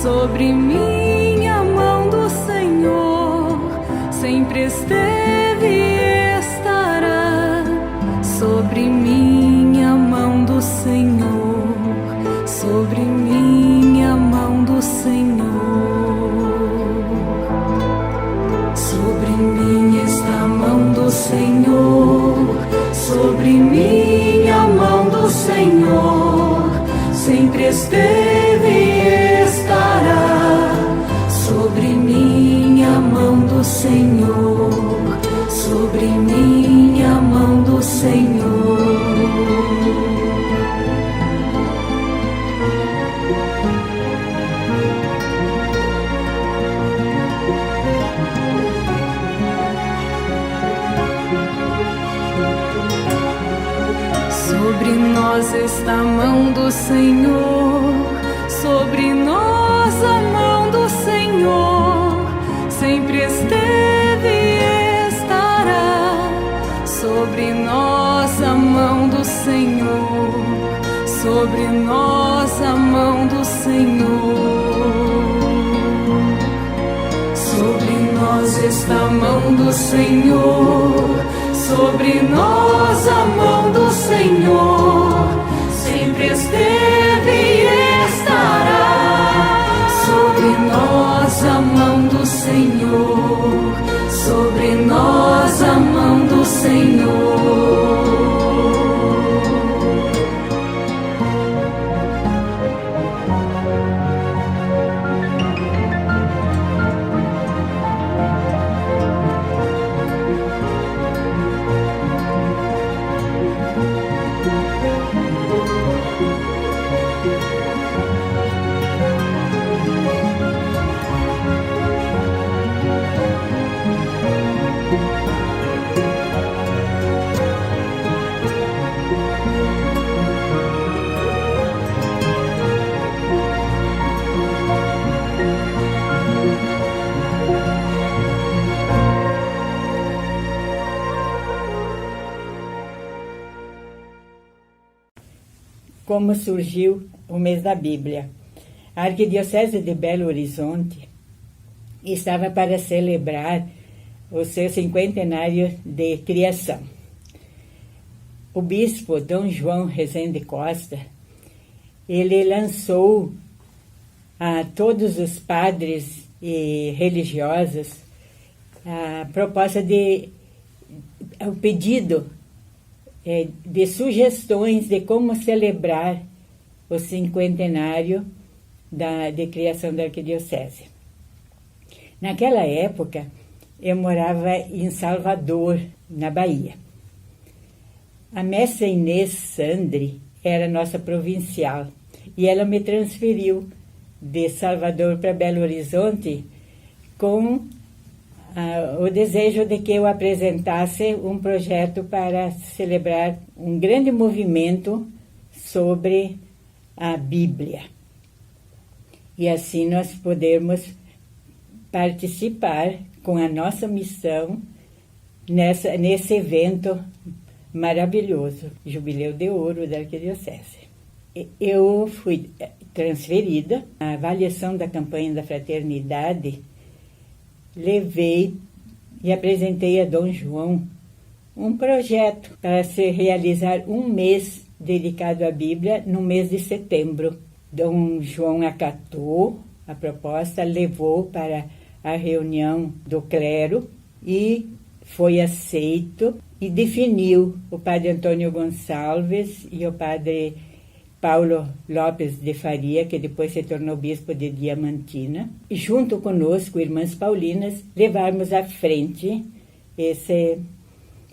Sobre mim a mão do Senhor sempre esteve e estará. Sobre mim a mão do Senhor, sobre mim a mão do Senhor. Sobre mim está a mão do Senhor, sobre mim a mão do Senhor sempre esteve e estará. Sobre mim a mão do Senhor, sobre mim a mão do Senhor. Sobre nós está a mão do Senhor, sobre nós a mão do Senhor sempre esteve e estará. Sobre nós a mão do Senhor, sobre nós a mão do Senhor. Sobre nós está a mão do Senhor, sobre nós a mão do Senhor sempre esteve e estará. Sobre nós a mão do Senhor, sobre nós a mão do Senhor. como surgiu o mês da Bíblia. A Arquidiocese de Belo Horizonte estava para celebrar o seu 50º de criação. O bispo Dom João Rezende Costa, ele lançou a todos os padres e religiosos a proposta o pedido de sugestões de como celebrar o 50º de criação da Arquidiocese. Naquela época, eu morava em Salvador, na Bahia. A mestra Inês Sandri era nossa provincial e ela me transferiu de Salvador para Belo Horizonte com o desejo de que eu apresentasse um projeto para celebrar um grande movimento sobre a Bíblia. E assim nós podermos participar com a nossa missão nesse evento maravilhoso, Jubileu de Ouro da Arquidiocese. Eu fui transferida, a avaliação da campanha da fraternidade, levei e apresentei a Dom João um projeto para se realizar um mês dedicado à Bíblia no mês de setembro. Dom João acatou a proposta, levou para a reunião do clero e foi aceito e definiu o padre Antônio Gonçalves e o padre Paulo Lopes de Faria, que depois se tornou bispo de Diamantina, e junto conosco, irmãs paulinas, levarmos à frente esse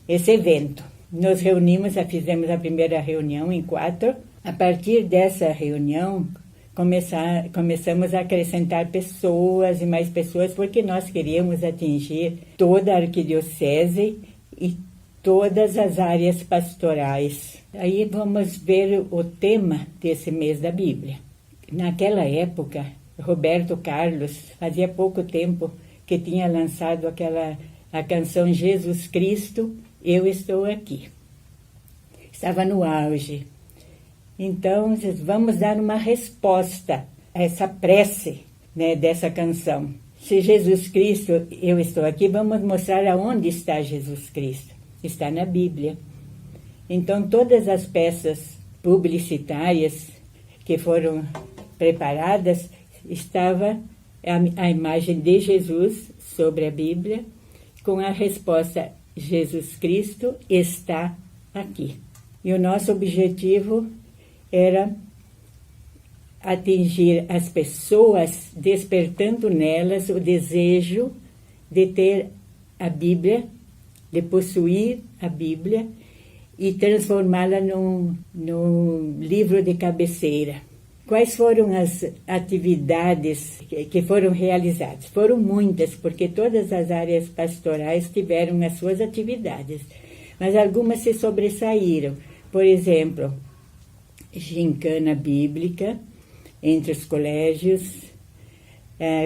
evento. Nos reunimos, fizemos a primeira reunião em 4. A partir dessa reunião, começamos a acrescentar pessoas e mais pessoas, porque nós queríamos atingir toda a arquidiocese e todas as áreas pastorais. Aí vamos ver o tema desse mês da Bíblia. Naquela época, Roberto Carlos, fazia pouco tempo que tinha lançado a canção Jesus Cristo, Eu Estou Aqui. Estava no auge. Então, vamos dar uma resposta a essa prece, né, dessa canção. Se Jesus Cristo, eu estou aqui, vamos mostrar aonde está Jesus Cristo. Está na Bíblia. Então, todas as peças publicitárias que foram preparadas, estava a imagem de Jesus sobre a Bíblia, com a resposta, Jesus Cristo está aqui. E o nosso objetivo era atingir as pessoas, despertando nelas o desejo de ter a Bíblia, de possuir a Bíblia e transformá-la num livro de cabeceira. Quais foram as atividades que foram realizadas? Foram muitas, porque todas as áreas pastorais tiveram as suas atividades, mas algumas se sobressaíram. Por exemplo, gincana bíblica entre os colégios,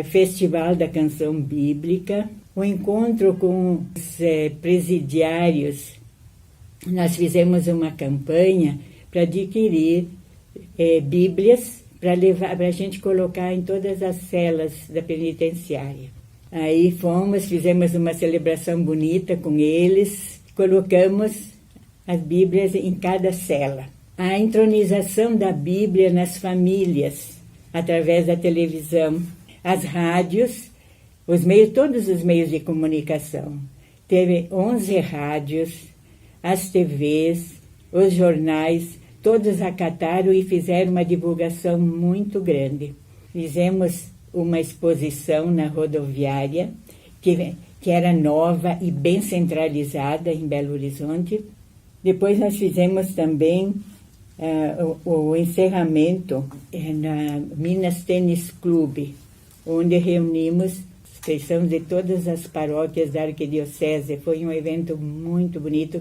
Festival da Canção Bíblica, o encontro com os presidiários. Nós fizemos uma campanha para adquirir Bíblias para levar, para a gente colocar em todas as celas da penitenciária. Aí fizemos uma celebração bonita com eles, colocamos as Bíblias em cada cela. A entronização da Bíblia nas famílias, através da televisão, as rádios, todos os meios de comunicação. Teve 11 rádios, as TVs, os jornais, todos acataram e fizeram uma divulgação muito grande. Fizemos uma exposição na rodoviária, que era nova e bem centralizada em Belo Horizonte. Depois nós fizemos também o encerramento na Minas Tênis Clube, onde reunimos cristãos de todas as paróquias da Arquidiocese. Foi um evento muito bonito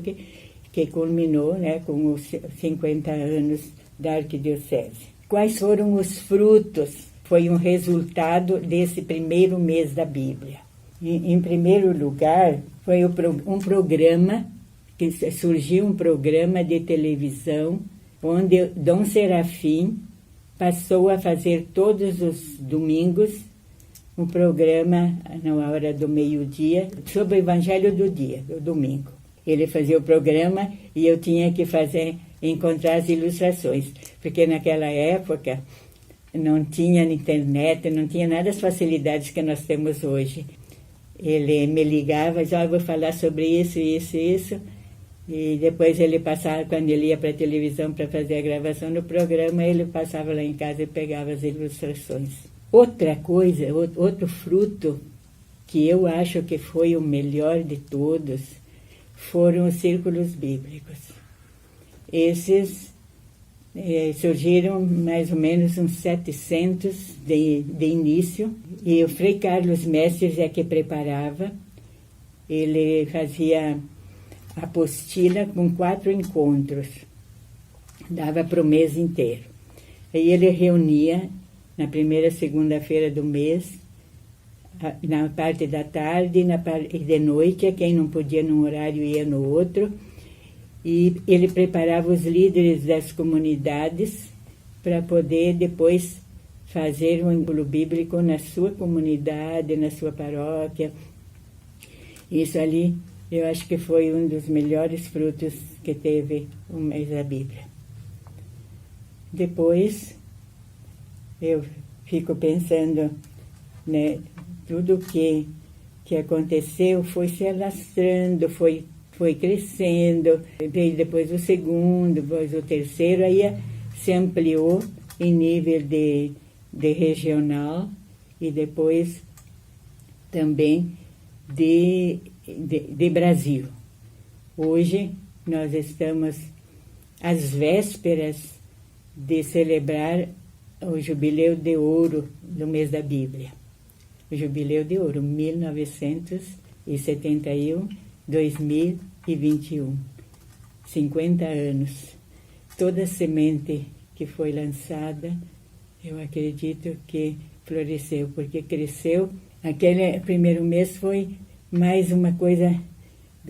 que culminou, né, com os 50 anos da Arquidiocese. Quais foram os frutos? Foi um resultado desse primeiro mês da Bíblia. Em primeiro lugar, foi surgiu um programa de televisão onde Dom Serafim passou a fazer todos os domingos um programa, na hora do meio-dia, sobre o Evangelho do dia, do domingo. Ele fazia o programa e eu tinha que encontrar as ilustrações, porque naquela época não tinha internet, não tinha nada das facilidades que nós temos hoje. Ele me ligava e dizia, eu vou falar sobre isso, isso, isso. E depois ele passava, quando ele ia para a televisão para fazer a gravação do programa, ele passava lá em casa e pegava as ilustrações. Outra coisa, outro fruto que eu acho que foi o melhor de todos, foram os círculos bíblicos. Esses surgiram mais ou menos uns 700 de início, e o Frei Carlos Mestres é que preparava. Ele fazia apostila com 4 encontros, dava para o mês inteiro. Aí ele reunia na primeira segunda-feira do mês, na parte da tarde e de noite, quem não podia num horário ia no outro, e ele preparava os líderes das comunidades para poder depois fazer um ensino bíblico na sua comunidade, na sua paróquia. Isso ali, eu acho que foi um dos melhores frutos que teve o mês da Bíblia. Depois, eu fico pensando, né, tudo que aconteceu foi se alastrando, foi crescendo, veio depois o segundo, depois o terceiro, aí se ampliou em nível de regional e depois também de Brasil. Hoje nós estamos às vésperas de celebrar o Jubileu de Ouro do mês da Bíblia. O Jubileu de Ouro, 1971, 2021. 50 anos. Toda semente que foi lançada, eu acredito que floresceu, porque cresceu. Aquele primeiro mês foi mais uma coisa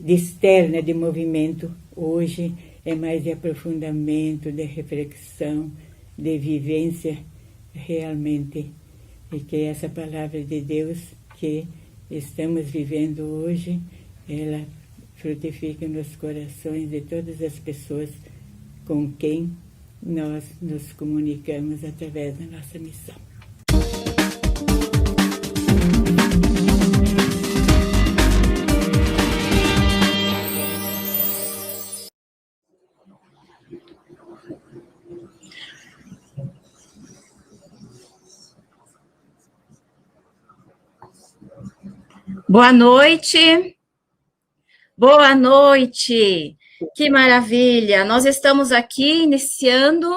externa de movimento. Hoje é mais de aprofundamento, de reflexão, de vivência realmente. E que essa palavra de Deus que estamos vivendo hoje, ela frutifica nos corações de todas as pessoas com quem nós nos comunicamos através da nossa missão. Boa noite. Boa noite. Que maravilha. Nós estamos aqui iniciando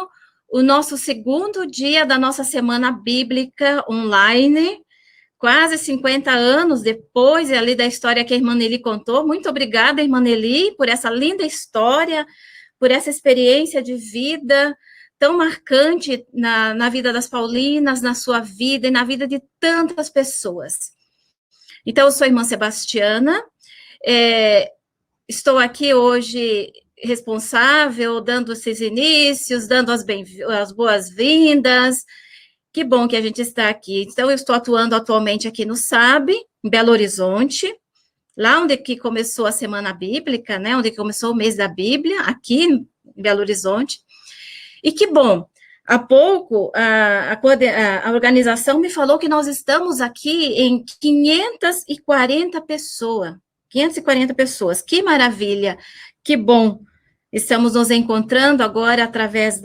o nosso segundo dia da nossa Semana Bíblica online, quase 50 anos depois ali da história que a irmã Nelly contou. Muito obrigada, irmã Nelly, por essa linda história, por essa experiência de vida tão marcante na vida das Paulinas, na sua vida e na vida de tantas pessoas. Então, eu sou a irmã Sebastiana, estou aqui hoje responsável, dando esses inícios, dando as boas-vindas. Que bom que a gente está aqui. Então, eu estou atuando atualmente aqui no SAB, em Belo Horizonte, lá onde que começou a Semana Bíblica, né, onde começou o mês da Bíblia, aqui em Belo Horizonte. E que bom, há pouco a organização me falou que nós estamos aqui em 540 pessoas. 540 pessoas, que maravilha, que bom. Estamos nos encontrando agora através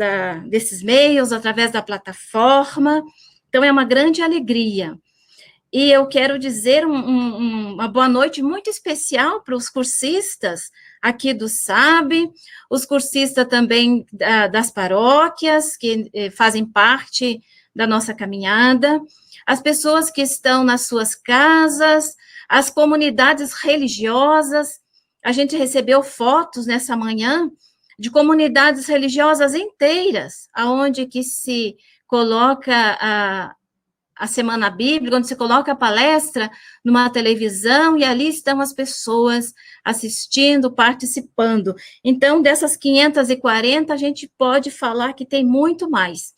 desses meios, através da plataforma, então é uma grande alegria. E eu quero dizer uma boa noite muito especial para os cursistas aqui do SAB, os cursistas também das paróquias, que fazem parte da nossa caminhada, as pessoas que estão nas suas casas, as comunidades religiosas. A gente recebeu fotos nessa manhã de comunidades religiosas inteiras, aonde que se coloca a Semana Bíblica, onde você coloca a palestra numa televisão e ali estão as pessoas assistindo, participando. Então, dessas 540, a gente pode falar que tem muito mais.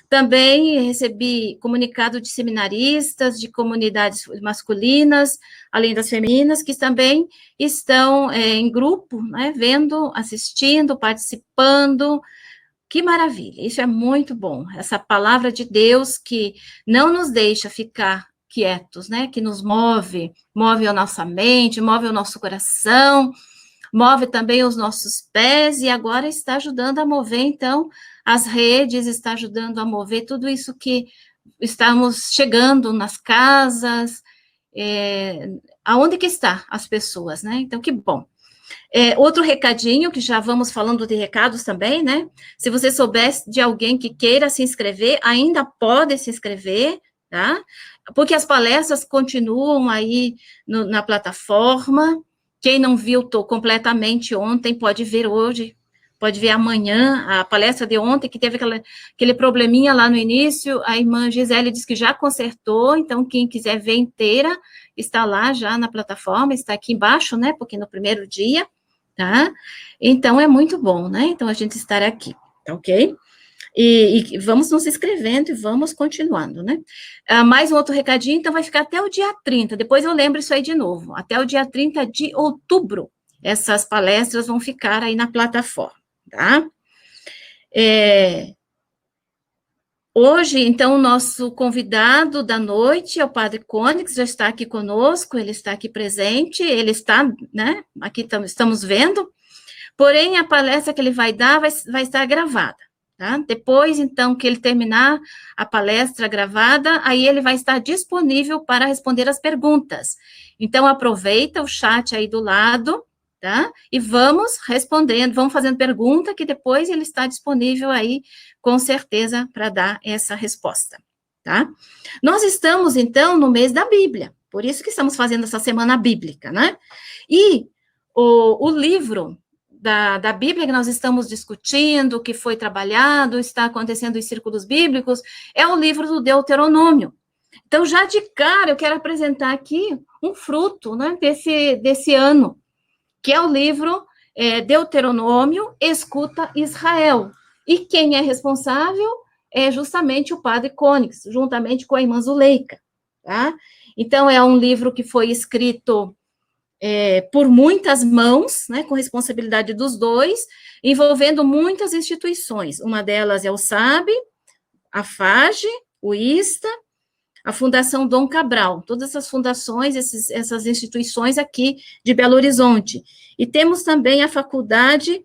Também recebi comunicado de seminaristas, de comunidades masculinas, além das femininas, que também estão em grupo, né, vendo, assistindo, participando. Que maravilha, isso é muito bom. Essa palavra de Deus que não nos deixa ficar quietos, né, que nos move a nossa mente, move o nosso coração, move também os nossos pés, e agora está ajudando a mover, então, as redes, está ajudando a mover tudo isso que estamos chegando nas casas, aonde que está as pessoas, né? Então, que bom. Outro recadinho, que já vamos falando de recados também, né? Se você soubesse de alguém que queira se inscrever, ainda pode se inscrever, tá? Porque as palestras continuam aí na plataforma. Quem não viu completamente ontem, pode ver hoje, pode ver amanhã, a palestra de ontem, que teve aquele probleminha lá no início, a irmã Gisele disse que já consertou, então quem quiser ver inteira, está lá já na plataforma, está aqui embaixo, né, porque no primeiro dia, tá? Então, é muito bom, né, então a gente estar aqui, tá ok? E vamos nos inscrevendo e vamos continuando, né? Mais um outro recadinho, então vai ficar até o dia 30, depois eu lembro isso aí de novo, até o dia 30 de outubro, essas palestras vão ficar aí na plataforma, tá? Hoje, então, o nosso convidado da noite é o Padre Cônix, já está aqui conosco, ele está aqui presente, ele está, né, aqui estamos vendo, porém, a palestra que ele vai dar vai estar gravada. Tá? Depois, então, que ele terminar a palestra gravada, aí ele vai estar disponível para responder as perguntas. Então, aproveita o chat aí do lado, tá? E vamos respondendo, vamos fazendo pergunta, que depois ele está disponível aí, com certeza, para dar essa resposta, tá? Nós estamos, então, no mês da Bíblia, por isso que estamos fazendo essa semana bíblica, né? E o livro da Bíblia que nós estamos discutindo, que foi trabalhado, está acontecendo em círculos bíblicos, é o livro do Deuteronômio. Então, já de cara, eu quero apresentar aqui um fruto, né, desse ano, que é o livro Deuteronômio, Escuta Israel. E quem é responsável é justamente o Padre Cônix, juntamente com a irmã Zuleika, tá? Então, é um livro que foi escrito por muitas mãos, né, com responsabilidade dos dois, envolvendo muitas instituições. Uma delas é o SAB, a FAGE, o ISTA, a Fundação Dom Cabral, todas essas fundações, essas instituições aqui de Belo Horizonte. E temos também a Faculdade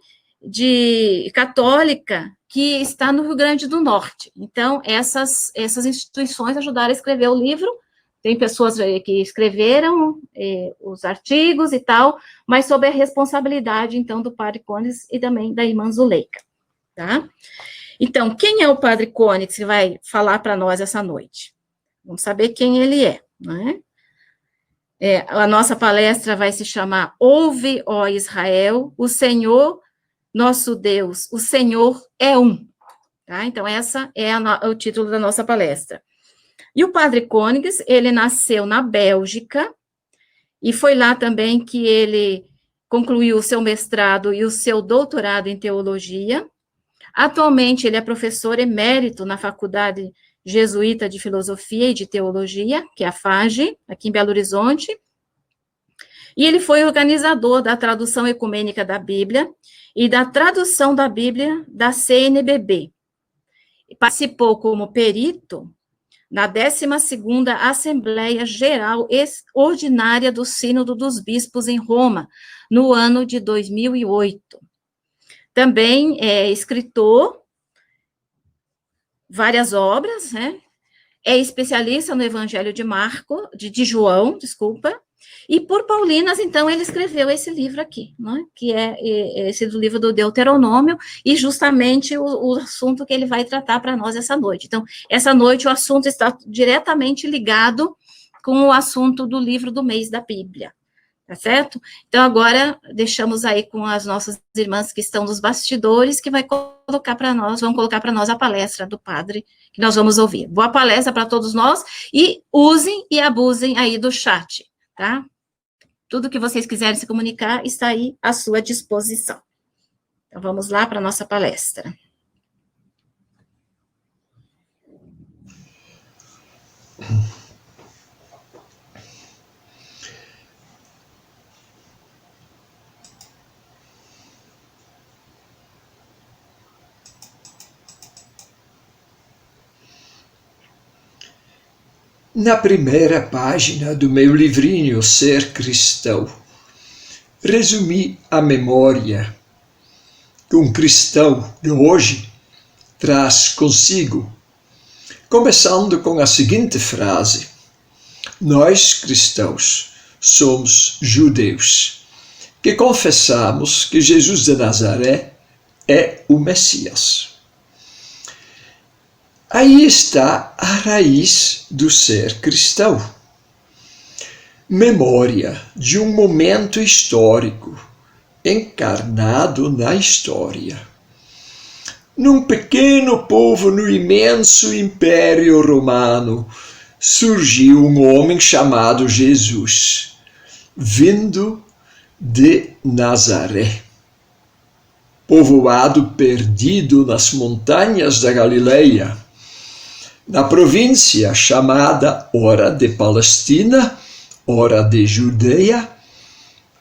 Católica, que está no Rio Grande do Norte. Então, essas instituições ajudaram a escrever o livro. Tem pessoas que escreveram os artigos e tal, mas sob a responsabilidade, então, do Padre Cônix e também da irmã Zuleika, tá? Então, quem é o Padre Cônix que vai falar para nós essa noite? Vamos saber quem ele é, né? A nossa palestra vai se chamar Ouve, ó Israel, o Senhor, nosso Deus, o Senhor é um, tá? Então, essa é o título da nossa palestra. E o Padre Cônix, ele nasceu na Bélgica, e foi lá também que ele concluiu o seu mestrado e o seu doutorado em teologia. Atualmente, ele é professor emérito na Faculdade Jesuíta de Filosofia e de Teologia, que é a FAGE, aqui em Belo Horizonte, e ele foi organizador da tradução ecumênica da Bíblia e da tradução da Bíblia da CNBB. Participou como perito na 12ª Assembleia Geral Ordinária do Sínodo dos Bispos em Roma, no ano de 2008. Também é escritor, várias obras, né? É especialista no Evangelho de João, e por Paulinas, então, ele escreveu esse livro aqui, né? Que é esse do livro do Deuteronômio, e justamente o assunto que ele vai tratar para nós essa noite. Então, essa noite o assunto está diretamente ligado com o assunto do livro do mês da Bíblia, tá certo? Então, agora, deixamos aí com as nossas irmãs que estão nos bastidores, que vão colocar para nós a palestra do padre, que nós vamos ouvir. Boa palestra para todos nós, e usem e abusem aí do chat, tá? Tudo que vocês quiserem se comunicar está aí à sua disposição. Então, vamos lá para a nossa palestra. Na primeira página do meu livrinho Ser Cristão, resumi a memória que um cristão de hoje traz consigo, começando com a seguinte frase: nós, cristãos, somos judeus, que confessamos que Jesus de Nazaré é o Messias. Aí está a raiz do ser cristão. Memória de um momento histórico, encarnado na história. Num pequeno povo no imenso Império Romano, surgiu um homem chamado Jesus, vindo de Nazaré. Povoado perdido nas montanhas da Galileia, na província chamada ora de Palestina, ora de Judeia,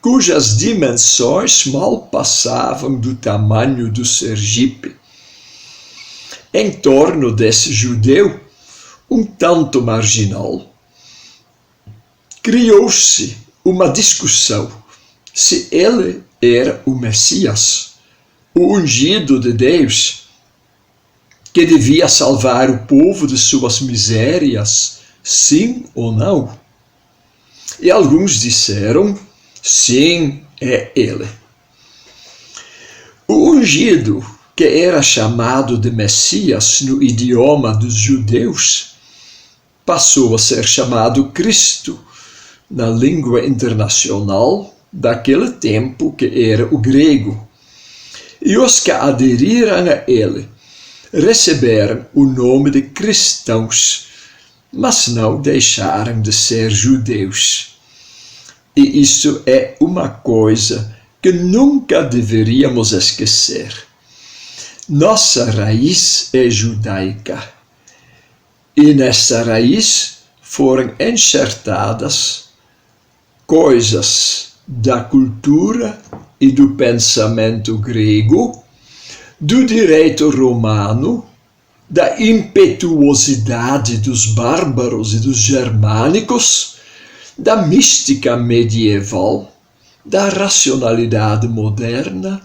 cujas dimensões mal passavam do tamanho do Sergipe. Em torno desse judeu, um tanto marginal, criou-se uma discussão se ele era o Messias, o ungido de Deus, que devia salvar o povo de suas misérias, sim ou não? E alguns disseram, sim, é ele. O ungido, que era chamado de Messias no idioma dos judeus, passou a ser chamado Cristo na língua internacional daquele tempo, que era o grego. E os que aderiram a ele receberam o nome de cristãos, mas não deixaram de ser judeus. E isso é uma coisa que nunca deveríamos esquecer. Nossa raiz é judaica, e nessa raiz foram enxertadas coisas da cultura e do pensamento grego, do direito romano, da impetuosidade dos bárbaros e dos germânicos, da mística medieval, da racionalidade moderna,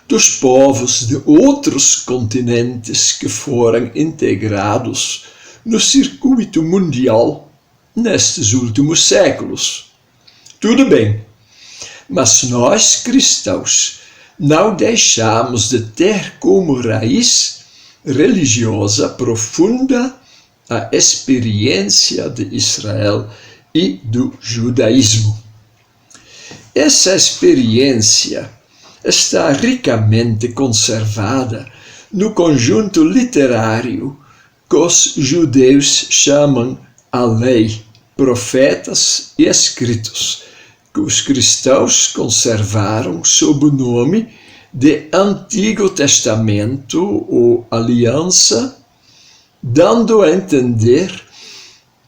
dos povos de outros continentes que foram integrados no circuito mundial nestes últimos séculos. Tudo bem, mas nós cristãos não deixamos de ter como raiz religiosa profunda a experiência de Israel e do judaísmo. Essa experiência está ricamente conservada no conjunto literário que os judeus chamam a lei, profetas e escritos, que os cristãos conservaram sob o nome de Antigo Testamento ou Aliança, dando a entender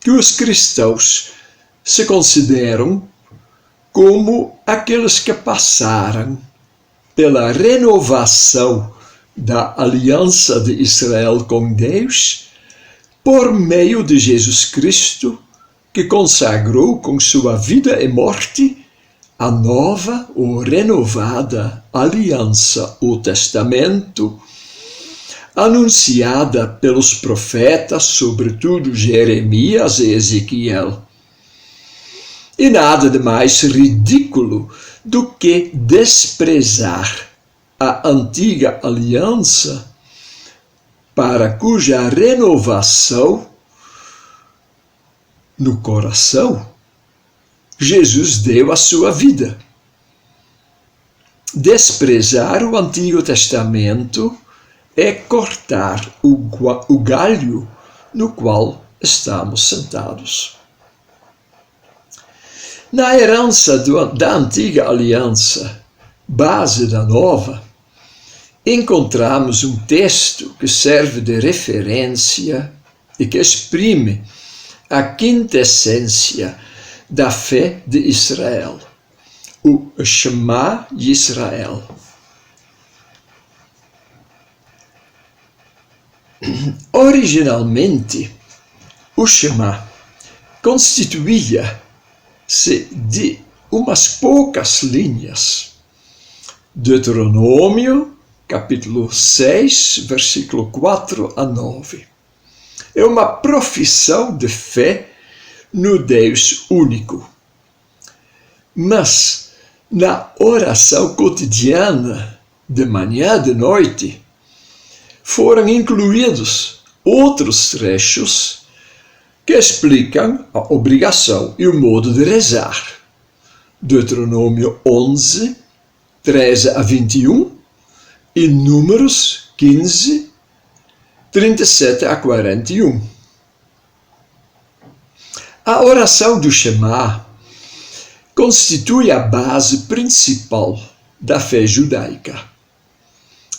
que os cristãos se consideram como aqueles que passaram pela renovação da aliança de Israel com Deus por meio de Jesus Cristo, que consagrou com sua vida e morte a nova ou renovada aliança, o testamento, anunciada pelos profetas, sobretudo Jeremias e Ezequiel. E nada de mais ridículo do que desprezar a antiga aliança, para cuja renovação no coração Jesus deu a sua vida. Desprezar o Antigo Testamento é cortar o galho no qual estamos sentados. Na herança da antiga aliança, base da nova, encontramos um texto que serve de referência e que exprime a quintessência da fé de Israel, o Shema Yisrael. Originalmente, o Shema constituía-se de umas poucas linhas. Deuteronômio, capítulo 6, versículo 4 a 9. É uma profissão de fé no Deus único. Mas, na oração cotidiana, de manhã e de noite, foram incluídos outros trechos que explicam a obrigação e o modo de rezar. Deuteronômio 11, 13 a 21 e Números 15, 37 a 41. A oração do Shema constitui a base principal da fé judaica.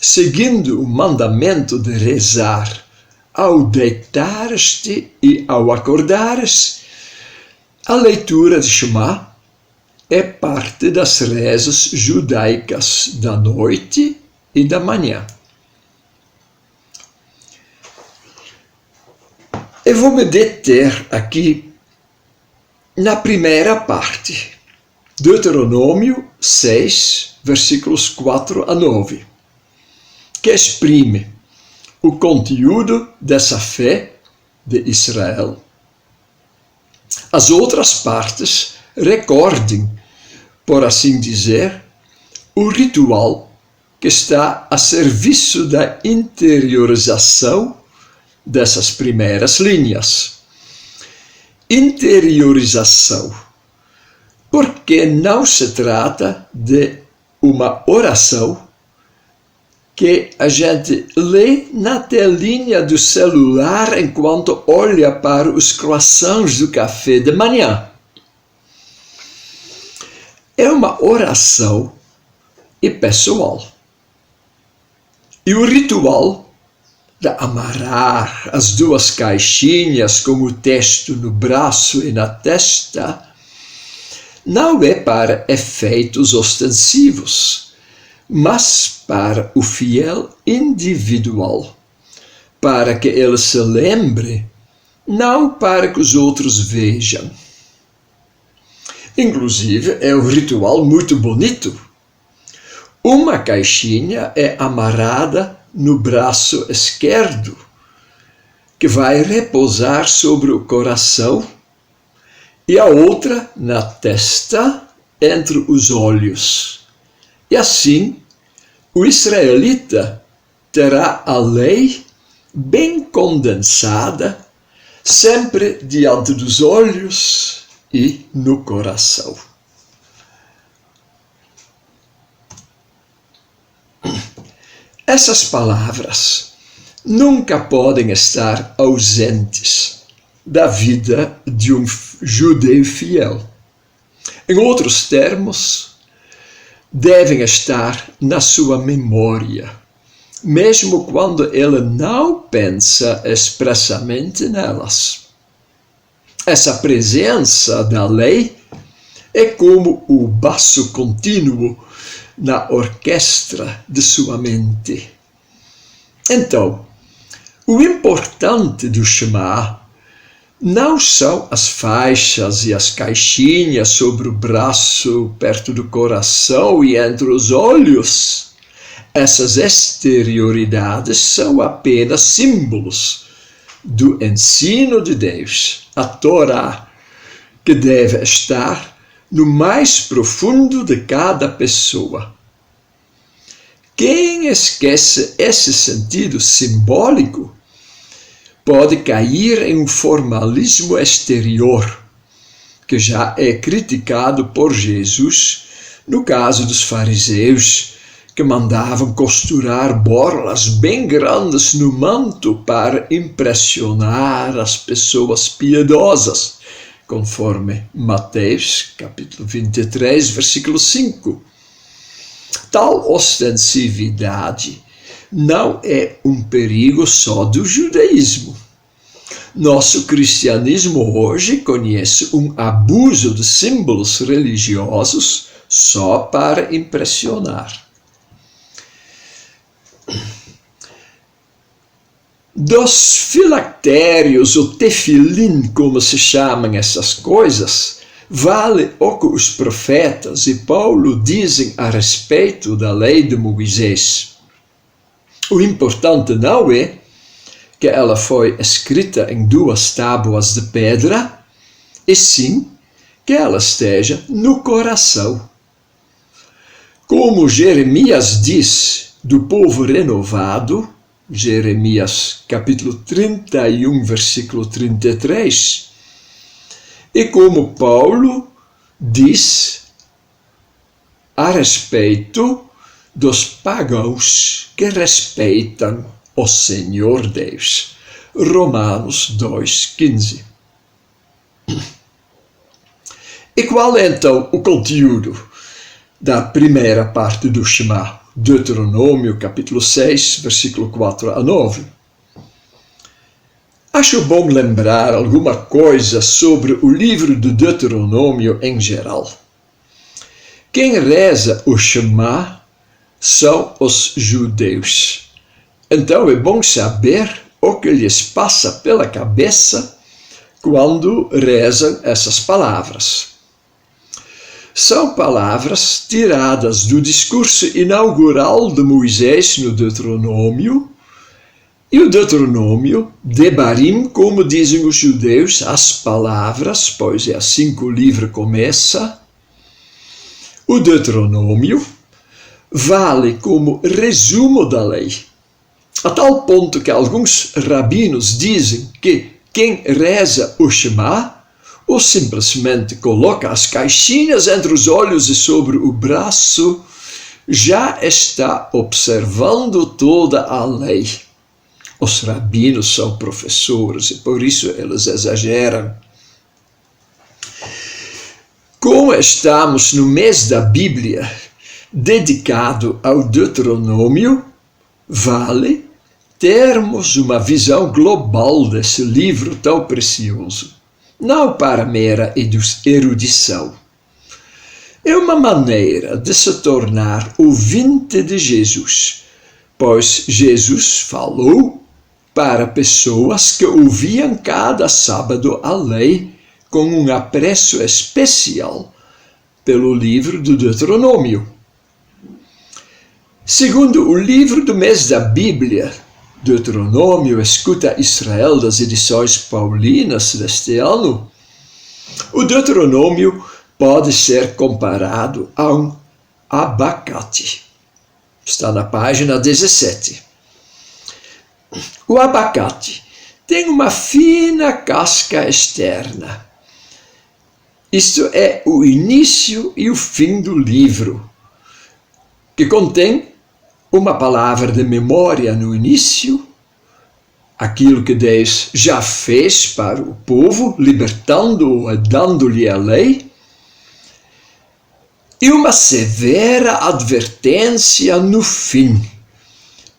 Seguindo o mandamento de rezar ao deitar-te e ao acordares, a leitura de Shema é parte das rezas judaicas da noite e da manhã. Eu vou me deter aqui na primeira parte, Deuteronômio 6, versículos 4 a 9, que exprime o conteúdo dessa fé de Israel. As outras partes recordem, por assim dizer, o ritual que está a serviço da interiorização dessas primeiras linhas. Interiorização, porque não se trata de uma oração que a gente lê na telinha do celular enquanto olha para os croissants do café de manhã. É uma oração e pessoal. E o ritual de amarrar as duas caixinhas com o texto no braço e na testa não é para efeitos ostensivos, mas para o fiel individual, para que ele se lembre, não para que os outros vejam. Inclusive, é um ritual muito bonito. Uma caixinha é amarrada no braço esquerdo, que vai repousar sobre o coração, e a outra na testa, entre os olhos. E assim, o israelita terá a lei bem condensada, sempre diante dos olhos e no coração. Essas palavras nunca podem estar ausentes da vida de um judeu fiel. Em outros termos, devem estar na sua memória, mesmo quando ele não pensa expressamente nelas. Essa presença da lei é como o basso contínuo na orquestra de sua mente. Então, o importante do Shema não são as faixas e as caixinhas sobre o braço, perto do coração e entre os olhos. Essas exterioridades são apenas símbolos do ensino de Deus, a Torá, que deve estar no mais profundo de cada pessoa. Quem esquece esse sentido simbólico pode cair em um formalismo exterior, que já é criticado por Jesus no caso dos fariseus, que mandavam costurar borlas bem grandes no manto para impressionar as pessoas piedosas, conforme Mateus, capítulo 23, versículo 5. Tal ostensividade não é um perigo só do judaísmo. Nosso cristianismo hoje conhece um abuso de símbolos religiosos só para impressionar. Dos filactérios, ou tefilim, como se chamam essas coisas, vale o que os profetas e Paulo dizem a respeito da lei de Moisés. O importante não é que ela foi escrita em 2 tábuas de pedra, e sim que ela esteja no coração. Como Jeremias diz do povo renovado, Jeremias capítulo 31, versículo 33, e como Paulo diz a respeito dos pagãos que respeitam o Senhor Deus. Romanos 2,15. E qual é então o conteúdo da primeira parte do Shema? Deuteronômio, capítulo 6, versículo 4 a 9. Acho bom lembrar alguma coisa sobre o livro do Deuteronômio em geral. Quem reza o Shema são os judeus. Então é bom saber o que lhes passa pela cabeça quando rezam essas palavras. São palavras tiradas do discurso inaugural de Moisés no Deuteronômio, e o Deuteronômio, Debarim, como dizem os judeus, as palavras, pois é assim que o livro começa. O Deuteronômio vale como resumo da lei, a tal ponto que alguns rabinos dizem que quem reza o Shema ou simplesmente coloca as caixinhas entre os olhos e sobre o braço, já está observando toda a lei. Os rabinos são professores e por isso eles exageram. Como estamos no mês da Bíblia dedicado ao Deuteronômio, vale termos uma visão global desse livro tão precioso. Não para mera erudição. É uma maneira de se tornar ouvinte de Jesus, pois Jesus falou para pessoas que ouviam cada sábado a lei com um apreço especial pelo livro do Deuteronômio. Segundo o livro do mês da Bíblia, Deuteronômio, Escuta Israel, das edições paulinas deste ano, o Deuteronômio pode ser comparado a um abacate. Está na página 17. O abacate tem uma fina casca externa. Isto é o início e o fim do livro, que contém uma palavra de memória no início, aquilo que Deus já fez para o povo, libertando-o e dando-lhe a lei, e uma severa advertência no fim,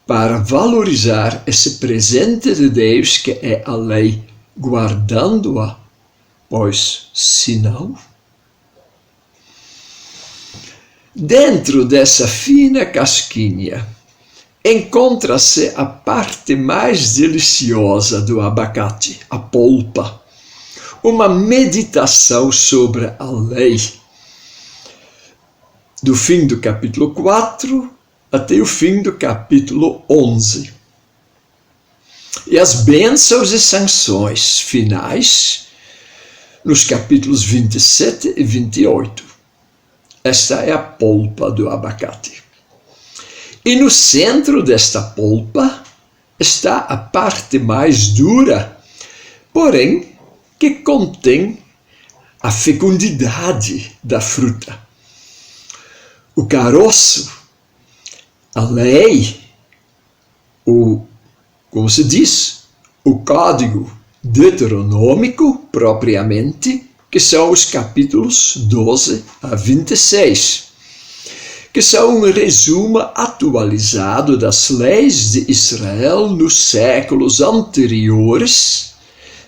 para valorizar esse presente de Deus que é a lei, guardando-a, pois senão... Dentro dessa fina casquinha encontra-se a parte mais deliciosa do abacate, a polpa, uma meditação sobre a lei, do fim do capítulo 4 até o fim do capítulo 11. E as bênçãos e sanções finais nos capítulos 27 e 28. Esta é a polpa do abacate. E no centro desta polpa está a parte mais dura, porém que contém a fecundidade da fruta. O caroço, a lei, como se diz, o código deuteronômico propriamente, que são os capítulos 12 a 26, que são um resumo atualizado das leis de Israel nos séculos anteriores,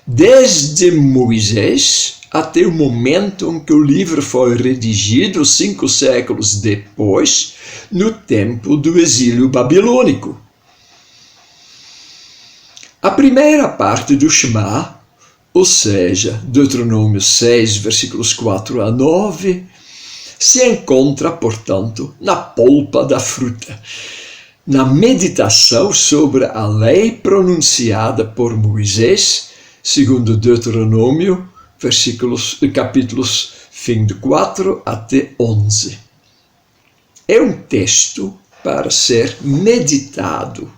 desde Moisés até o momento em que o livro foi redigido 5 séculos depois, no tempo do exílio babilônico. A primeira parte do Shema, ou seja, Deuteronômio 6, versículos 4 a 9, se encontra, portanto, na polpa da fruta, na meditação sobre a lei pronunciada por Moisés, segundo Deuteronômio, capítulos de 4 até 11. É um texto para ser meditado.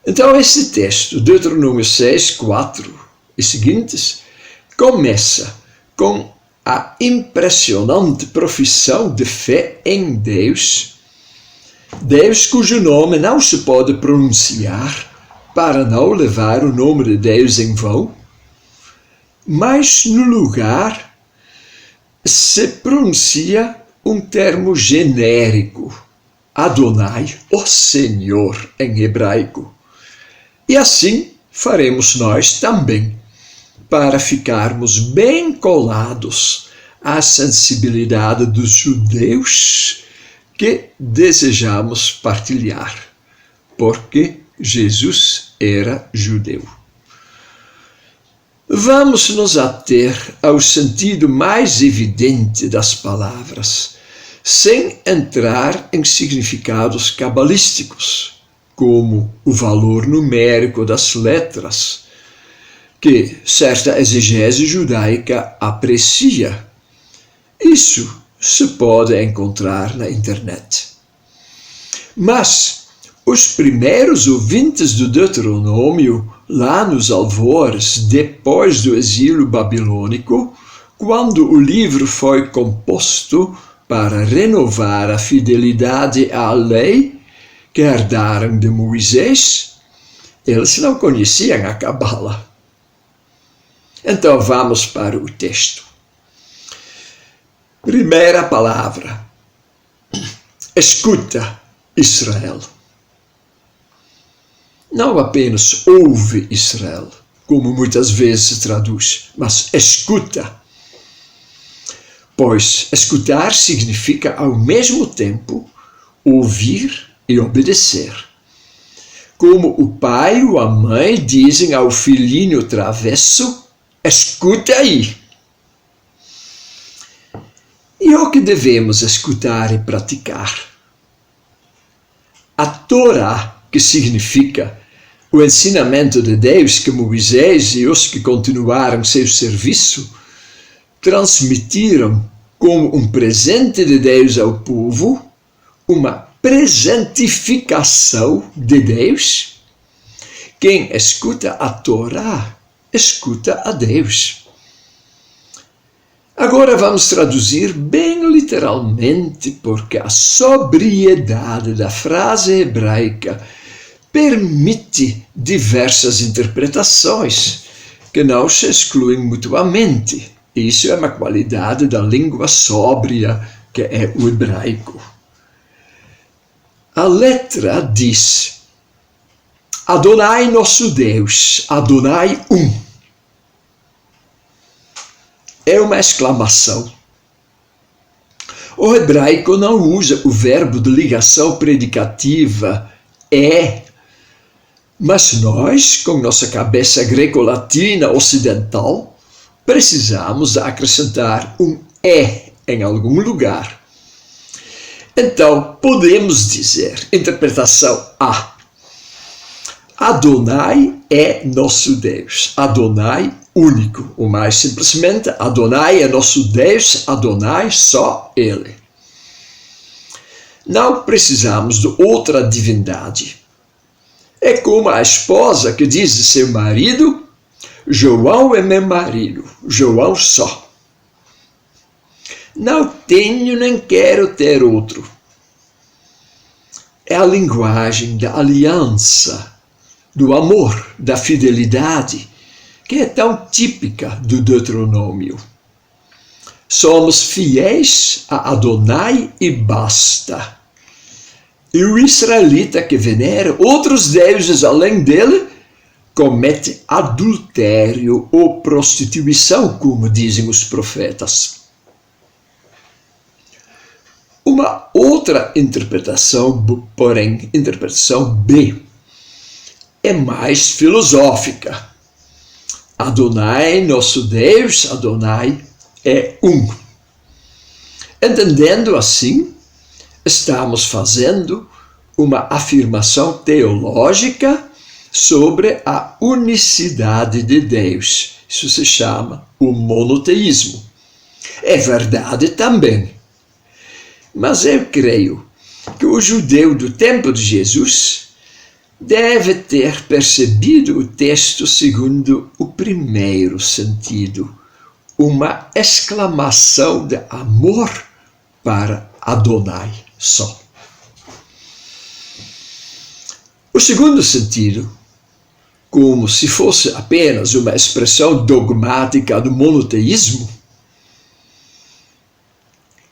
Então, esse texto, Deuteronômio 6, 4 e seguintes, começa com a impressionante profissão de fé em Deus, Deus cujo nome não se pode pronunciar para não levar o nome de Deus em vão, mas no lugar se pronuncia um termo genérico, Adonai, o Senhor, em hebraico. E assim faremos nós também, para ficarmos bem colados à sensibilidade dos judeus que desejamos partilhar, porque Jesus era judeu. Vamos nos ater ao sentido mais evidente das palavras, sem entrar em significados cabalísticos, como o valor numérico das letras, que certa exegese judaica aprecia. Isso se pode encontrar na internet. Mas os primeiros ouvintes do Deuteronômio, lá nos alvores, depois do exílio babilônico, quando o livro foi composto para renovar a fidelidade à lei que herdaram de Moisés, eles não conheciam a Cabala. Então vamos para o texto. Primeira palavra. Escuta, Israel. Não apenas ouve, Israel, como muitas vezes se traduz, mas escuta. Pois escutar significa ao mesmo tempo ouvir e obedecer. Como o pai ou a mãe dizem ao filhinho travesso, escuta aí. E o que devemos escutar e praticar? A Torá, que significa o ensinamento de Deus que Moisés e os que continuaram seu serviço transmitiram como um presente de Deus ao povo, uma presentificação de Deus. Quem escuta a Torá, escuta a Deus. Agora vamos traduzir bem literalmente, porque a sobriedade da frase hebraica permite diversas interpretações que não se excluem mutuamente. Isso é uma qualidade da língua sóbria, que é o hebraico. A letra diz: Adonai nosso Deus, Adonai um. É uma exclamação. O hebraico não usa o verbo de ligação predicativa é, mas nós, com nossa cabeça greco-latina ocidental, precisamos acrescentar um é em algum lugar. Então, podemos dizer, interpretação A, Adonai é nosso Deus, Adonai único, ou mais simplesmente, Adonai é nosso Deus, Adonai só Ele. Não precisamos de outra divindade. É como a esposa que diz de seu marido: João é meu marido, João só. Não tenho nem quero ter outro. É a linguagem da aliança, do amor, da fidelidade, que é tão típica do Deuteronômio. Somos fiéis a Adonai e basta. E o israelita que venera outros deuses além dele comete adultério ou prostituição, como dizem os profetas. Uma outra interpretação, porém, interpretação B, é mais filosófica. Adonai, nosso Deus, Adonai, é um. Entendendo assim, estamos fazendo uma afirmação teológica sobre a unicidade de Deus. Isso se chama o monoteísmo. É verdade também. Mas eu creio que o judeu do tempo de Jesus deve ter percebido o texto segundo o primeiro sentido, uma exclamação de amor para Adonai só. O segundo sentido, como se fosse apenas uma expressão dogmática do monoteísmo,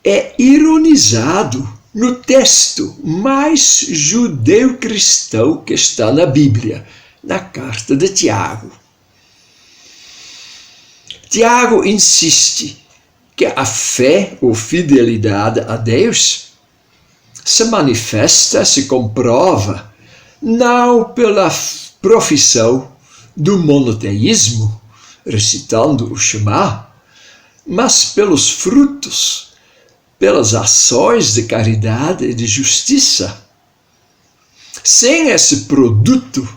é ironizado no texto mais judeu-cristão que está na Bíblia, na carta de Tiago. Tiago insiste que a fé ou fidelidade a Deus se manifesta, se comprova, não pela profissão do monoteísmo, recitando o Shema, mas pelos frutos, pelas ações de caridade e de justiça. Sem esse produto,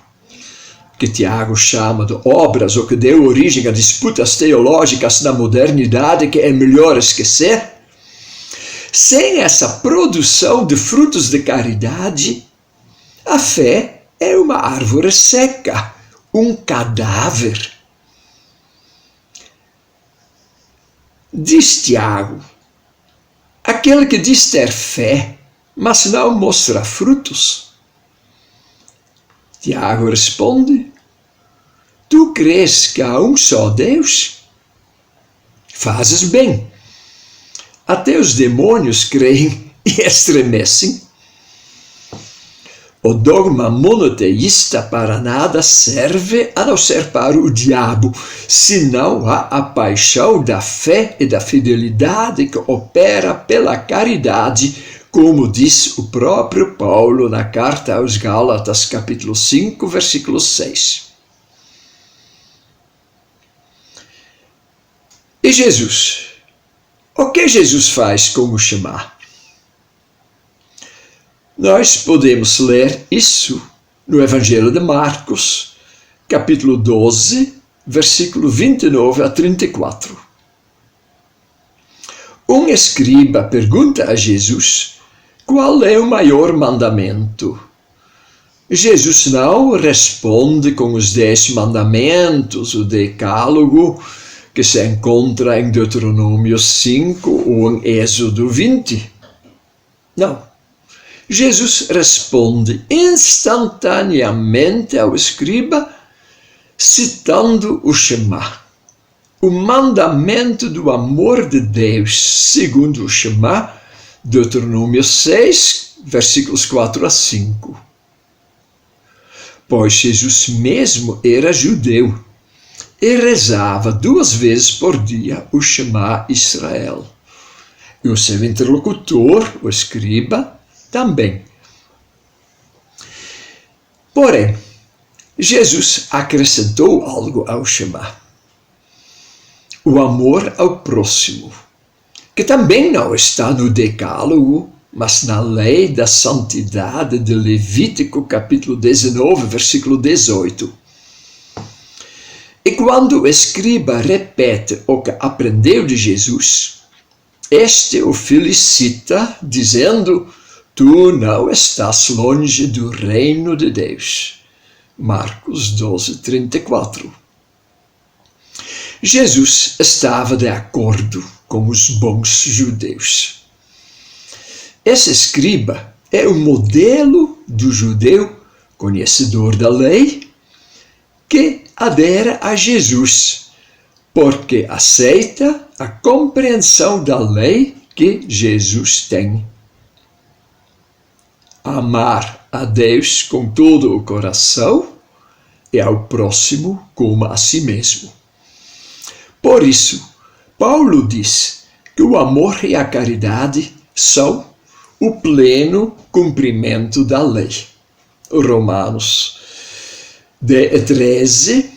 que Tiago chama de obras, ou que deu origem a disputas teológicas na modernidade que é melhor esquecer, sem essa produção de frutos de caridade, a fé é uma árvore seca, um cadáver. Diz Tiago, aquele que diz ter fé, mas não mostra frutos. Tiago responde, tu crês que há um só Deus? Fazes bem. Até os demônios creem e estremecem. O dogma monoteísta para nada serve a não ser para o diabo, senão há a paixão da fé e da fidelidade que opera pela caridade, como diz o próprio Paulo na carta aos Gálatas, capítulo 5, versículo 6. E Jesus? O que Jesus faz com o Shema? Nós podemos ler isso no Evangelho de Marcos, capítulo 12, versículo 29 a 34. Um escriba pergunta a Jesus qual é o maior mandamento. Jesus não responde com os 10 mandamentos, o decálogo, que se encontra em Deuteronômio 5 ou em Êxodo 20. Não. Jesus responde instantaneamente ao escriba, citando o Shema, o mandamento do amor de Deus, segundo o Shema, Deuteronômio 6, versículos 4 a 5. Pois Jesus mesmo era judeu e rezava 2 vezes por dia o Shema Israel. E o seu interlocutor, o escriba, também. Porém, Jesus acrescentou algo ao Shema. O amor ao próximo, que também não está no decálogo, mas na lei da santidade de Levítico, capítulo 19, versículo 18. E quando o escriba repete o que aprendeu de Jesus, este o felicita, dizendo: tu não estás longe do reino de Deus. Marcos 12, 34. Jesus estava de acordo com os bons judeus. Esse escriba é o modelo do judeu conhecedor da lei que adere a Jesus, porque aceita a compreensão da lei que Jesus tem. Amar a Deus com todo o coração e ao próximo como a si mesmo. Por isso, Paulo diz que o amor e a caridade são o pleno cumprimento da lei. Romanos 13,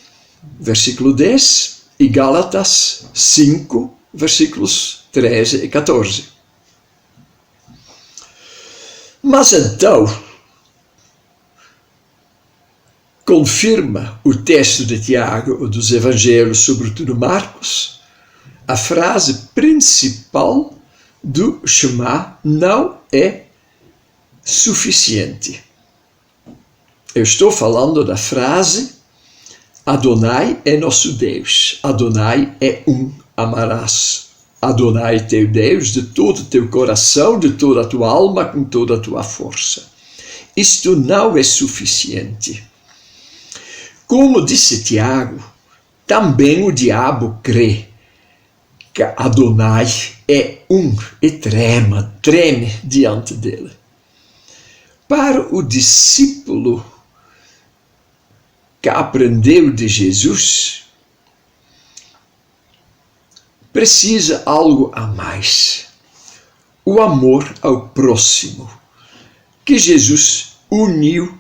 versículo 10, e Gálatas 5, versículos 13 e 14. Mas então, confirma o texto de Tiago ou dos Evangelhos, sobretudo Marcos, a frase principal do Shema não é suficiente. Eu estou falando da frase Adonai é nosso Deus, Adonai é um, amarás Adonai teu Deus de todo o teu coração, de toda a tua alma, com toda a tua força. Isto não é suficiente. Como disse Tiago, também o diabo crê que Adonai é um e treme diante dele. Para o discípulo que aprendeu de Jesus, precisa algo a mais. O amor ao próximo, que Jesus uniu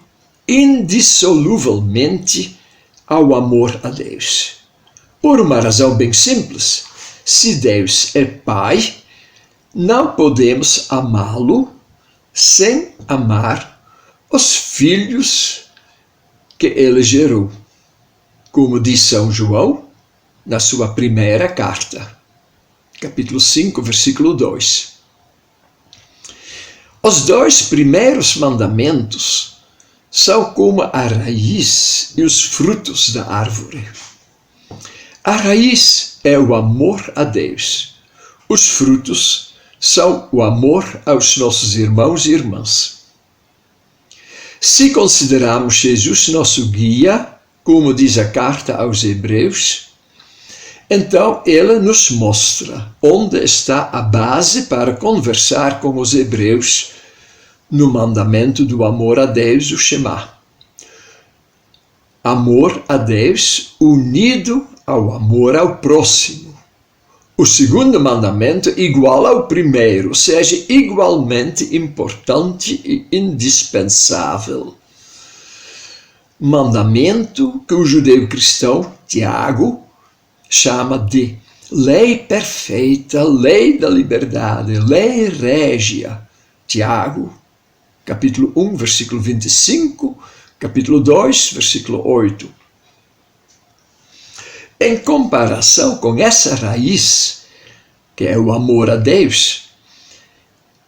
indissoluvelmente ao amor a Deus. Por uma razão bem simples. Se Deus é Pai, não podemos amá-lo sem amar os filhos que ele gerou. Como diz São João na sua primeira carta, capítulo 5, versículo 2. Os dois primeiros mandamentos são como a raiz e os frutos da árvore. A raiz é o amor a Deus. Os frutos são o amor aos nossos irmãos e irmãs. Se considerarmos Jesus nosso guia, como diz a carta aos Hebreus, então ele nos mostra onde está a base para conversar com os hebreus no mandamento do amor a Deus, o Shema. Amor a Deus unido ao amor ao próximo. O segundo mandamento igual ao primeiro, ou seja, igualmente importante e indispensável. Mandamento que o judeu cristão, Tiago, chama de lei perfeita, lei da liberdade, lei régia. Tiago, capítulo 1, versículo 25, capítulo 2, versículo 8. Em comparação com essa raiz, que é o amor a Deus,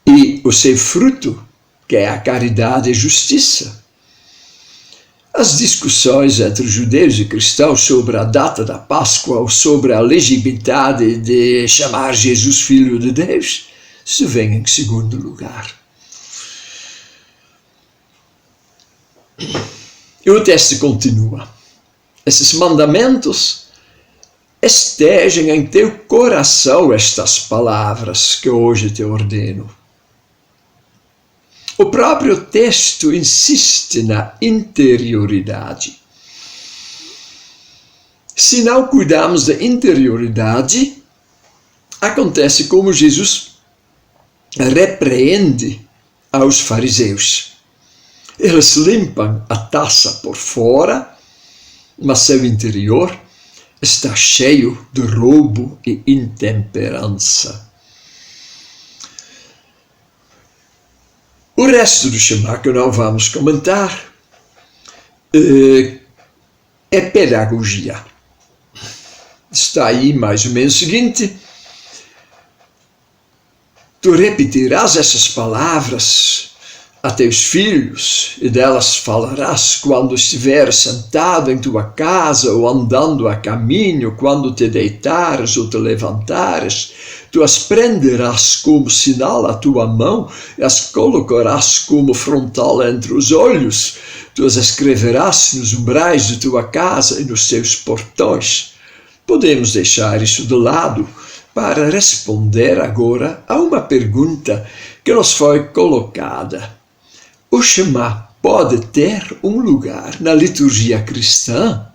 e o seu fruto, que é a caridade e justiça, as discussões entre judeus e cristãos sobre a data da Páscoa ou sobre a legitimidade de chamar Jesus Filho de Deus, isso vem em segundo lugar. E o texto continua. Esses mandamentos estejam em teu coração estas palavras que hoje te ordeno. O próprio texto insiste na interioridade. Se não cuidarmos da interioridade, acontece como Jesus repreende aos fariseus. Eles limpam a taça por fora, mas seu interior está cheio de roubo e intemperança. O resto do Shema, que não vamos comentar, é pedagogia. Está aí mais ou menos o seguinte: tu repetirás essas palavras a teus filhos, e delas falarás quando estiveres sentado em tua casa ou andando a caminho, quando te deitares ou te levantares. Tu as prenderás como sinal à tua mão e as colocarás como frontal entre os olhos. Tu as escreverás nos umbrais de tua casa e nos teus portões. Podemos deixar isso de lado para responder agora a uma pergunta que nos foi colocada. O Shema pode ter um lugar na liturgia cristã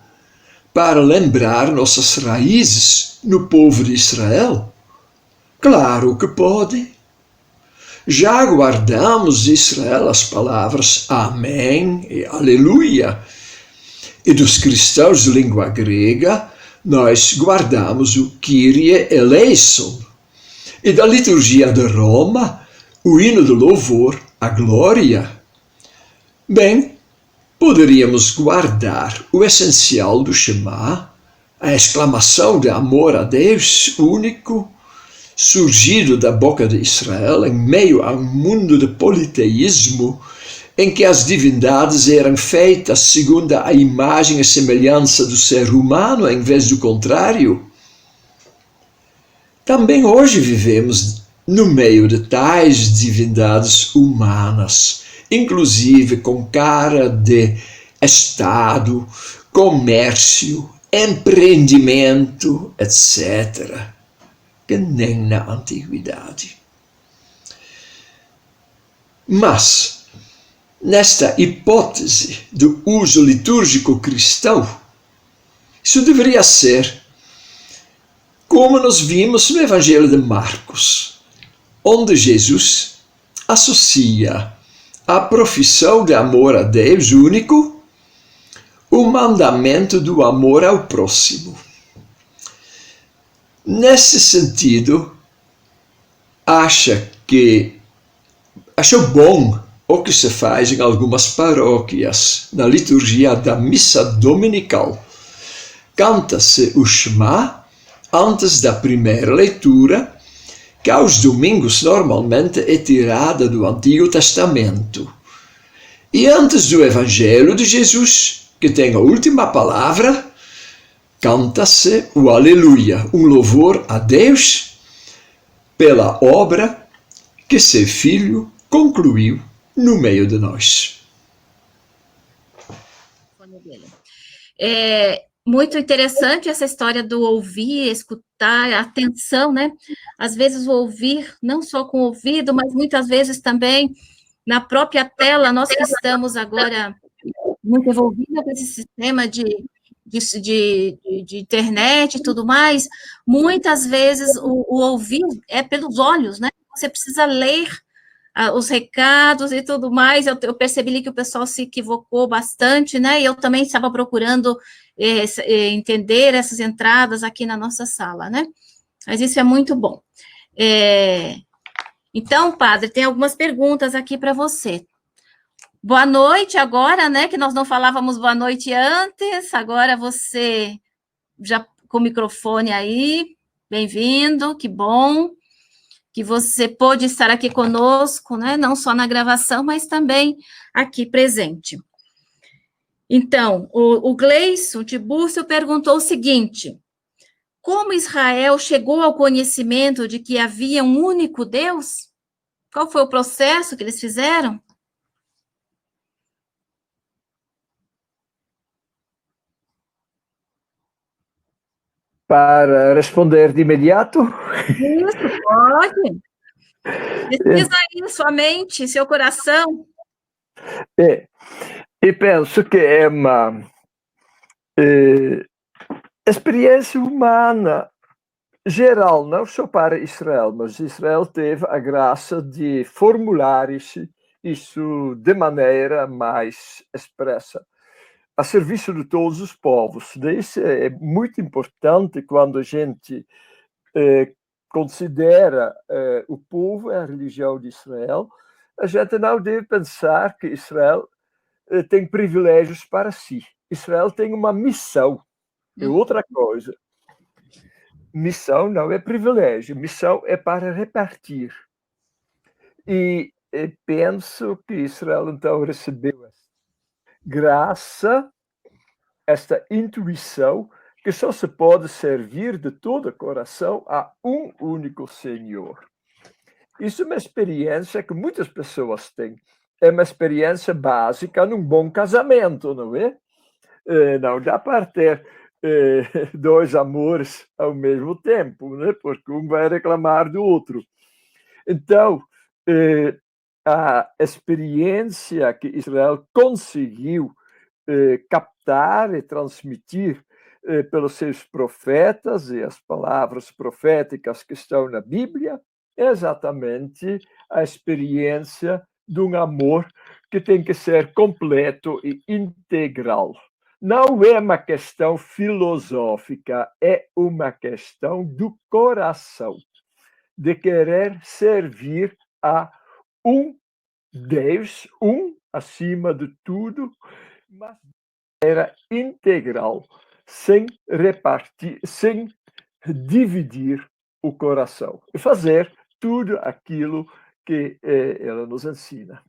para lembrar nossas raízes no povo de Israel? Claro que pode. Já guardamos de Israel as palavras Amém e Aleluia. E dos cristãos de língua grega, nós guardamos o Kyrie eleison. E da liturgia de Roma, o hino do louvor, a Glória. Bem, poderíamos guardar o essencial do Shema, a exclamação de amor a Deus único, surgido da boca de Israel em meio a um mundo de politeísmo, em que as divindades eram feitas segundo a imagem e semelhança do ser humano, em vez do contrário. Também hoje vivemos no meio de tais divindades humanas, inclusive com cara de Estado, comércio, empreendimento, etc., que nem na antiguidade. Mas, nesta hipótese do uso litúrgico cristão, isso deveria ser como nós vimos no Evangelho de Marcos, onde Jesus associa a profissão de amor a Deus único, o mandamento do amor ao próximo. Nesse sentido, achou bom o que se faz em algumas paróquias na liturgia da missa dominical. Canta-se o Shema antes da primeira leitura, que aos domingos normalmente é tirada do Antigo Testamento. E antes do Evangelho de Jesus, que tem a última palavra, canta-se o Aleluia, um louvor a Deus pela obra que seu Filho concluiu no meio de nós. Muito interessante essa história do ouvir, escutar, atenção, né? Às vezes o ouvir, não só com o ouvido, mas muitas vezes também na própria tela. Nós que estamos agora muito envolvidos com esse sistema de internet e tudo mais, muitas vezes o ouvir é pelos olhos, né? Você precisa ler os recados e tudo mais. Eu percebi que o pessoal se equivocou bastante, né? E eu também estava procurando entender essas entradas aqui na nossa sala, né? Mas isso é muito bom. Então, padre, tem algumas perguntas aqui para você. Boa noite agora, né? Que nós não falávamos boa noite antes. Agora você já com o microfone aí. Bem-vindo, que bom que você pôde estar aqui conosco, né? Não só na gravação, mas também aqui presente. Então, o Gleison de Búrcio perguntou o seguinte: como Israel chegou ao conhecimento de que havia um único Deus? Qual foi o processo que eles fizeram? Para responder de imediato? Isso, pode. Pesquisa aí sua mente, seu coração. E penso que é uma experiência humana geral, não só para Israel, mas Israel teve a graça de formular isso de maneira mais expressa, a serviço de todos os povos. Isso é muito importante quando a gente considera o povo e a religião de Israel. A gente não deve pensar que Israel tem privilégios para si. Israel tem uma missão, é outra coisa. Missão não é privilégio, missão é para repartir. E penso que Israel então recebeu essa graça, esta intuição, que só se pode servir de todo o coração a um único Senhor. Isso é uma experiência que muitas pessoas têm. É uma experiência básica num bom casamento, não é? Não dá para ter dois amores ao mesmo tempo, né? Porque um vai reclamar do outro. Então, a experiência que Israel conseguiu captar e transmitir pelos seus profetas e as palavras proféticas que estão na Bíblia é exatamente a experiência de um amor que tem que ser completo e integral. Não é uma questão filosófica, é uma questão do coração, de querer servir a um Deus, um acima de tudo, mas era integral, sem repartir, sem dividir o coração e fazer tudo aquilo que ela nos ensina.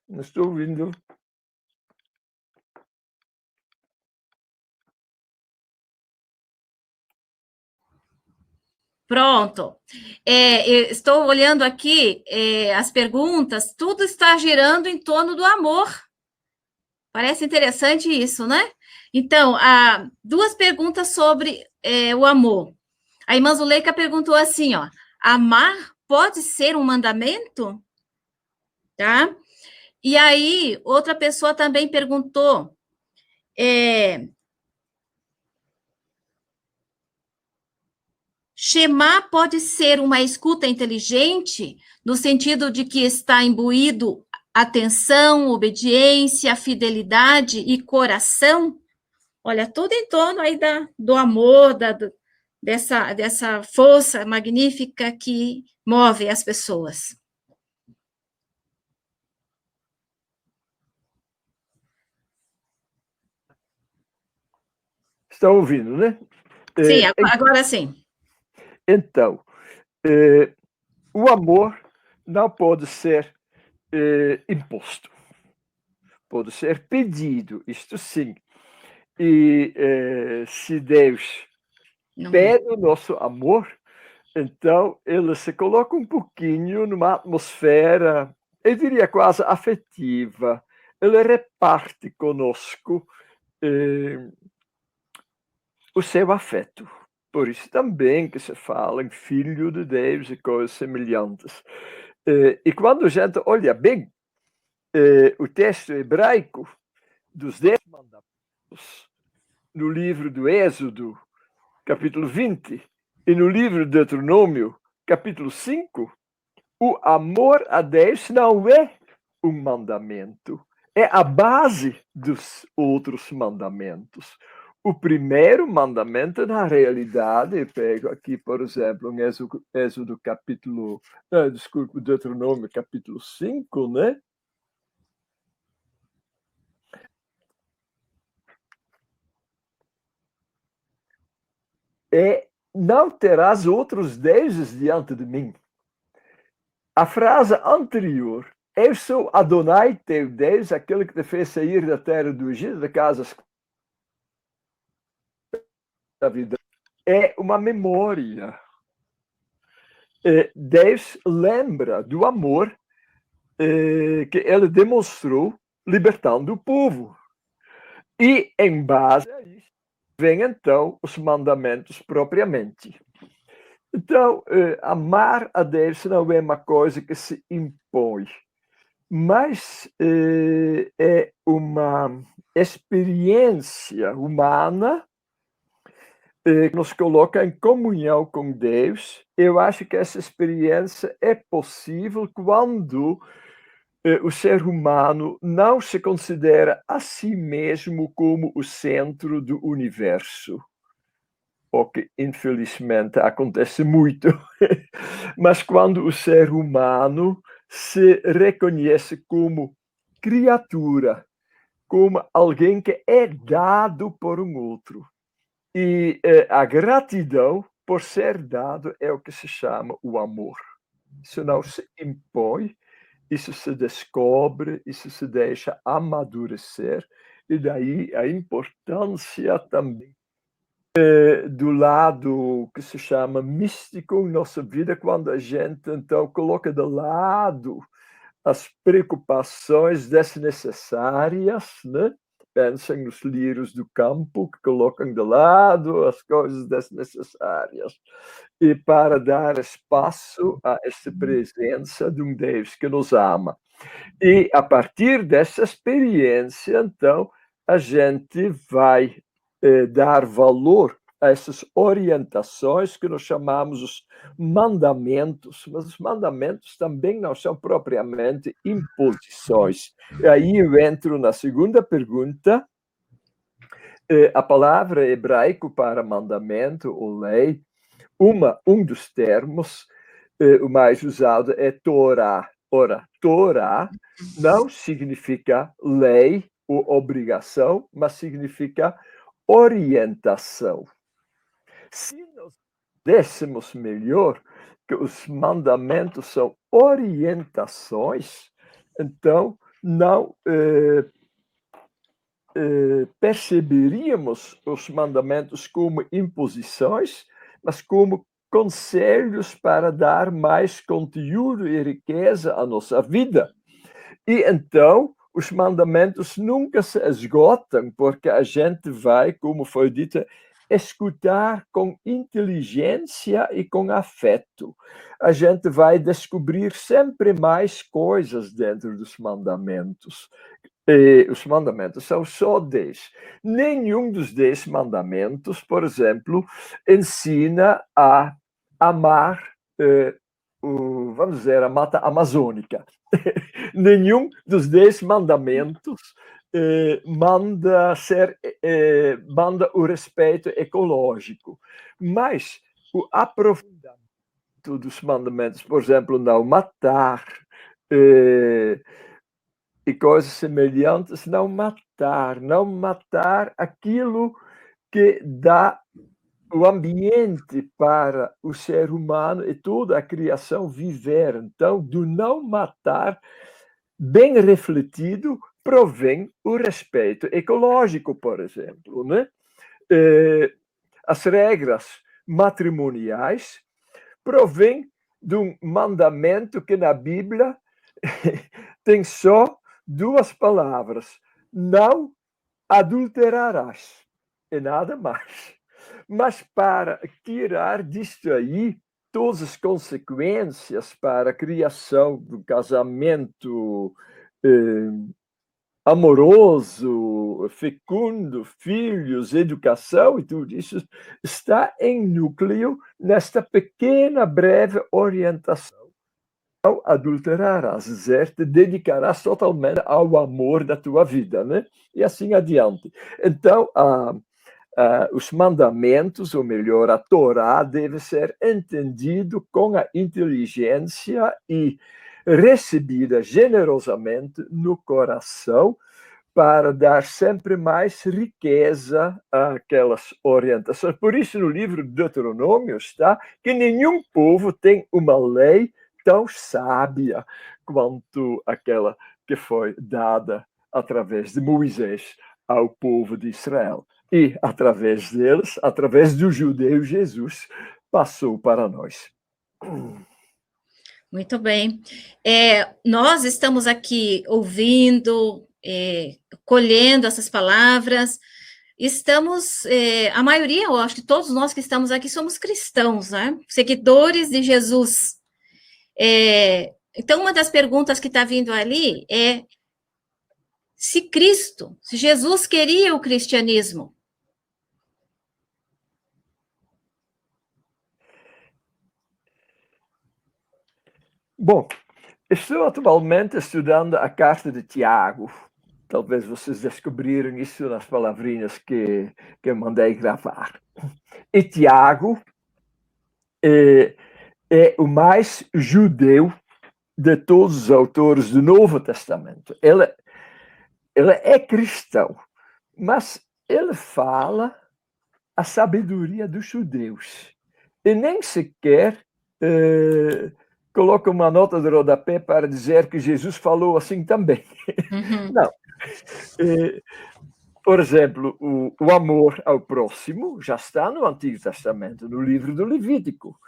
Não estou ouvindo. Pronto. Estou olhando aqui as perguntas, tudo está girando em torno do amor. Parece interessante isso, né? Então, duas perguntas sobre o amor. A irmã Zuleika perguntou assim, ó, amar pode ser um mandamento? Tá? E aí, outra pessoa também perguntou, Shema pode ser uma escuta inteligente, no sentido de que está imbuído atenção, obediência, fidelidade e coração? Olha, tudo em torno aí do amor, dessa força magnífica que move as pessoas. Estão ouvindo, né? Sim, agora sim. Então, o amor não pode ser imposto. Pode ser pedido, isto sim. E se Deus pede o nosso amor, então ele se coloca um pouquinho numa atmosfera, eu diria quase afetiva. Ele reparte conosco o seu afeto. Por isso também que se fala em Filho de Deus e coisas semelhantes. E quando a gente olha bem o texto hebraico dos 10 mandamentos, no livro do Êxodo, capítulo 20, e no livro de Deuteronômio, capítulo 5, o amor a Deus não é um mandamento, é a base dos outros mandamentos. O primeiro mandamento, na realidade, eu pego aqui, por exemplo, em Êxodo capítulo, Deuteronômio capítulo 5, né? Não terás outros deuses diante de mim. A frase anterior, eu sou Adonai, teu Deus, aquele que te fez sair da terra do Egito, da casa da vida, é uma memória. Deus lembra do amor que ele demonstrou libertando o povo. E, em base a isso, vem então os mandamentos propriamente. Então, amar a Deus não é uma coisa que se impõe, mas é uma experiência humana que nos coloca em comunhão com Deus. Eu acho que essa experiência é possível quando o ser humano não se considera a si mesmo como o centro do universo, o que infelizmente acontece muito. Mas quando o ser humano se reconhece como criatura, como alguém que é dado por um outro. E a gratidão por ser dado é o que se chama o amor. Isso não se impõe, isso se descobre, isso se deixa amadurecer, e daí a importância também do lado que se chama místico em nossa vida, quando a gente, então, coloca de lado as preocupações desnecessárias, né? Pensem nos lírios do campo, que colocam de lado as coisas desnecessárias, e para dar espaço a essa presença de um Deus que nos ama. E a partir dessa experiência, então, a gente vai dar valor a essas orientações que nós chamamos os mandamentos, mas os mandamentos também não são propriamente imposições. E aí eu entro na segunda pergunta. A palavra hebraico para mandamento ou lei, um dos termos, o mais usado é Torá. Ora, Torá não significa lei ou obrigação, mas significa orientação. Se nós dessemos melhor que os mandamentos são orientações, então não perceberíamos os mandamentos como imposições, mas como conselhos para dar mais conteúdo e riqueza à nossa vida. E então, os mandamentos nunca se esgotam, porque a gente vai, como foi dito, escutar com inteligência e com afeto. A gente vai descobrir sempre mais coisas dentro dos mandamentos. E os mandamentos são só 10. Nenhum dos 10 mandamentos, por exemplo, ensina a amar, vamos dizer, a mata amazônica. Nenhum dos 10 mandamentos manda o respeito ecológico. Mas o aprofundamento dos mandamentos, por exemplo, não matar, e coisas semelhantes, não matar aquilo que dá o ambiente para o ser humano e toda a criação viver. Então, do não matar, bem refletido, provém o respeito ecológico, por exemplo, né? As regras matrimoniais provêm de um mandamento que na Bíblia tem só 2 palavras: não adulterarás, e nada mais. Mas para tirar disto aí todas as consequências para a criação do casamento amoroso, fecundo, filhos, educação e tudo isso, está em núcleo nesta pequena, breve orientação. Não adulterarás, te dedicarás totalmente ao amor da tua vida, né? E assim adiante. Então, os mandamentos, ou melhor, a Torá, deve ser entendido com a inteligência e recebida generosamente no coração para dar sempre mais riqueza àquelas orientações. Por isso, no livro de Deuteronômio está que nenhum povo tem uma lei tão sábia quanto aquela que foi dada através de Moisés ao povo de Israel. E, através deles, através do judeu Jesus, passou para nós. Muito bem. Nós estamos aqui ouvindo, colhendo essas palavras. Estamos, a maioria, eu acho que todos nós que estamos aqui somos cristãos, né? Seguidores de Jesus. Então, uma das perguntas que está vindo ali é se Jesus queria o cristianismo. Bom, estou atualmente estudando a carta de Tiago. Talvez vocês descobriram isso nas palavrinhas que eu mandei gravar. E Tiago é o mais judeu de todos os autores do Novo Testamento. Ele é cristão, mas ele fala a sabedoria dos judeus. E nem sequer coloca uma nota de rodapé para dizer que Jesus falou assim também. Uhum. Não. Por exemplo, o amor ao próximo já está no Antigo Testamento, no livro do Levítico.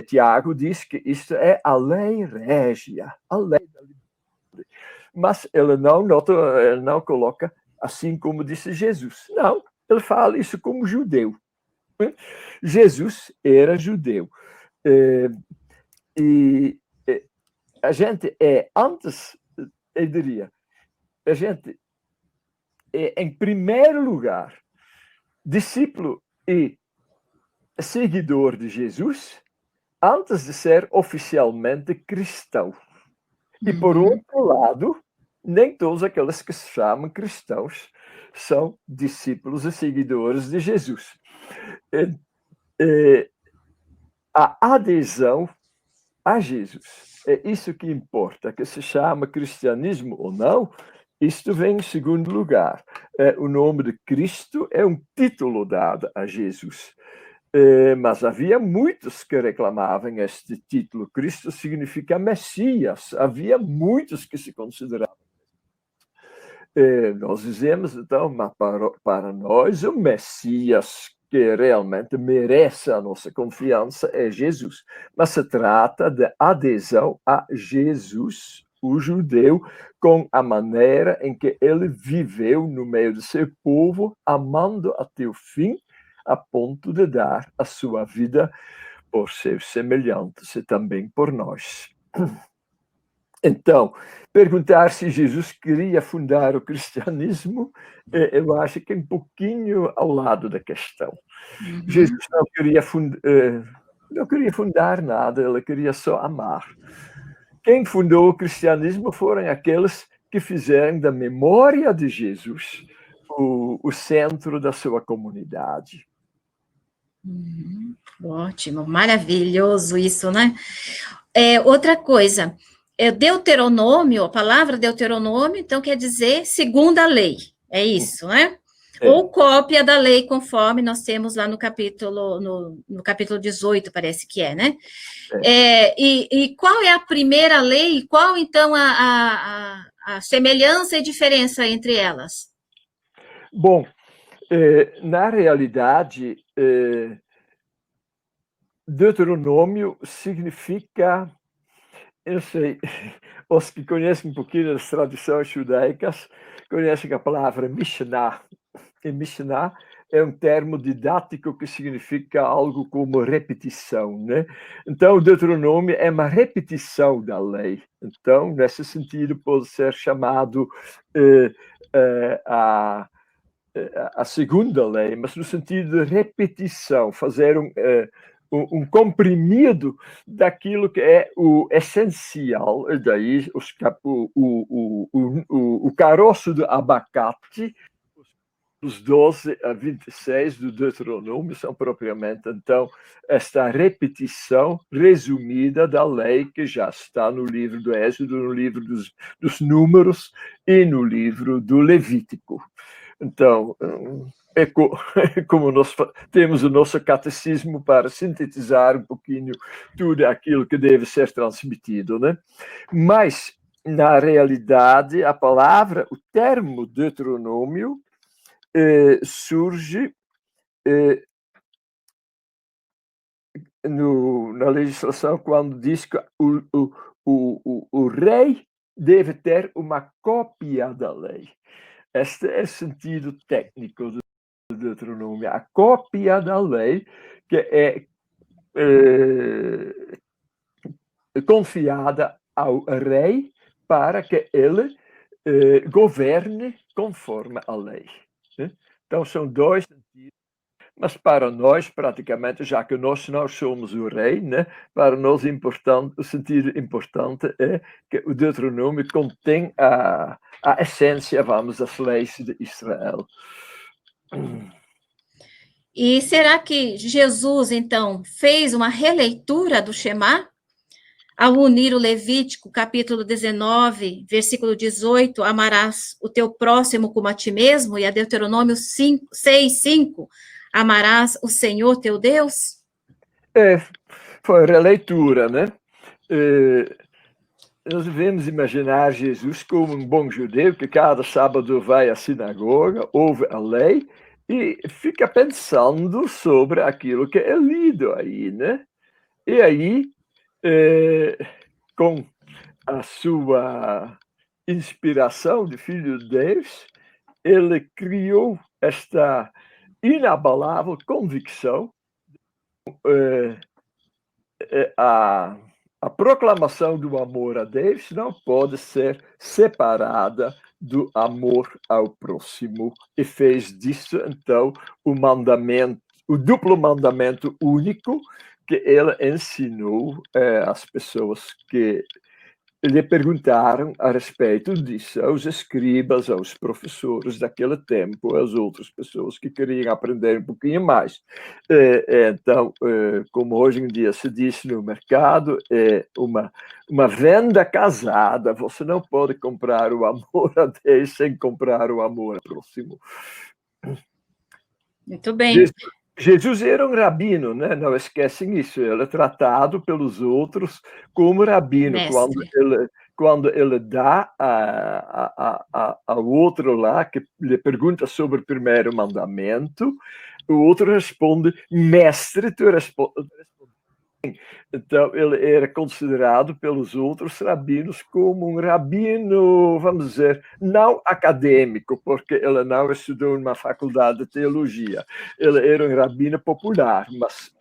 Tiago diz que isto é a lei régia, a lei da liberdade. Mas ele não coloca assim como disse Jesus. Não, ele fala isso como judeu. Jesus era judeu. E a gente antes, eu diria, a gente é, em primeiro lugar, discípulo e seguidor de Jesus, antes de ser oficialmente cristão. E, por outro lado, nem todos aqueles que se chamam cristãos são discípulos e seguidores de Jesus. A adesão a Jesus é isso que importa, que se chama cristianismo ou não, isto vem em segundo lugar. O nome de Cristo é um título dado a Jesus. Mas havia muitos que reclamavam este título. Cristo significa Messias. Havia muitos que se consideravam. Nós dizemos, então, para nós, o Messias que realmente merece a nossa confiança é Jesus. Mas se trata de adesão a Jesus, o judeu, com a maneira em que ele viveu no meio do seu povo, amando até o fim, a ponto de dar a sua vida por seus semelhantes e também por nós. Então, perguntar se Jesus queria fundar o cristianismo, eu acho que é um pouquinho ao lado da questão. Jesus não queria fundar nada, ele queria só amar. Quem fundou o cristianismo foram aqueles que fizeram da memória de Jesus o centro da sua comunidade. Ótimo, maravilhoso isso, né? Outra coisa, Deuteronômio, a palavra Deuteronômio, então quer dizer segunda lei, é isso, né? Ou cópia da lei, conforme nós temos lá no capítulo 18, parece que é, né? E qual é a primeira lei e qual, então, a semelhança e diferença entre elas? Bom, na realidade, Deuteronômio significa, eu sei, os que conhecem um pouquinho das tradições judaicas conhecem a palavra Mishnah. E Mishnah é um termo didático que significa algo como repetição, né? Então, o Deuteronômio é uma repetição da lei. Então, nesse sentido, pode ser chamado a segunda lei, mas no sentido de repetição, fazer um comprimido daquilo que é o essencial. E daí o caroço do abacate, os 12 a 26 do Deuteronômio são propriamente, então, esta repetição resumida da lei que já está no livro do Êxodo, no livro dos Números e no livro do Levítico. Então, é como nós temos o nosso catecismo para sintetizar um pouquinho tudo aquilo que deve ser transmitido, né? Mas, na realidade, a palavra, o termo Deuteronômio, surge na legislação quando diz que o rei deve ter uma cópia da lei. Este é o sentido técnico do Deuteronômio, a cópia da lei que é confiada ao rei para que ele governe conforme a lei. Então, são dois sentidos, mas para nós, praticamente, já que nós não somos o rei, né, para nós o sentido importante é que o Deuteronômio contém a essência, das leis de Israel. E será que Jesus, então, fez uma releitura do Shema? Ao unir o Levítico, capítulo 19, versículo 18, amarás o teu próximo como a ti mesmo, e a Deuteronômio 6:5, amarás o Senhor teu Deus? Foi releitura, né? nós devemos imaginar Jesus como um bom judeu que cada sábado vai à sinagoga, ouve a lei e fica pensando sobre aquilo que é lido aí, né? E aí, com a sua inspiração de Filho de Deus, ele criou esta inabalável convicção, a proclamação do amor a Deus não pode ser separada do amor ao próximo, e fez disso, então, o mandamento, o duplo mandamento único que ele ensinou às pessoas que lhe perguntaram a respeito disso, aos escribas, aos professores daquele tempo, às outras pessoas que queriam aprender um pouquinho mais. Então, como hoje em dia se diz no mercado, é uma venda casada. Você não pode comprar o amor a Deus sem comprar o amor ao próximo. Muito bem. Jesus era um rabino, né? Não esquecem isso. Ele é tratado pelos outros como rabino. Quando ele dá ao outro lá, que lhe pergunta sobre o primeiro mandamento, o outro responde: mestre, tu respondes. Então, ele era considerado pelos outros rabinos como um rabino, vamos dizer, não acadêmico, porque ele não estudou numa faculdade de teologia. Ele era um rabino popular, mas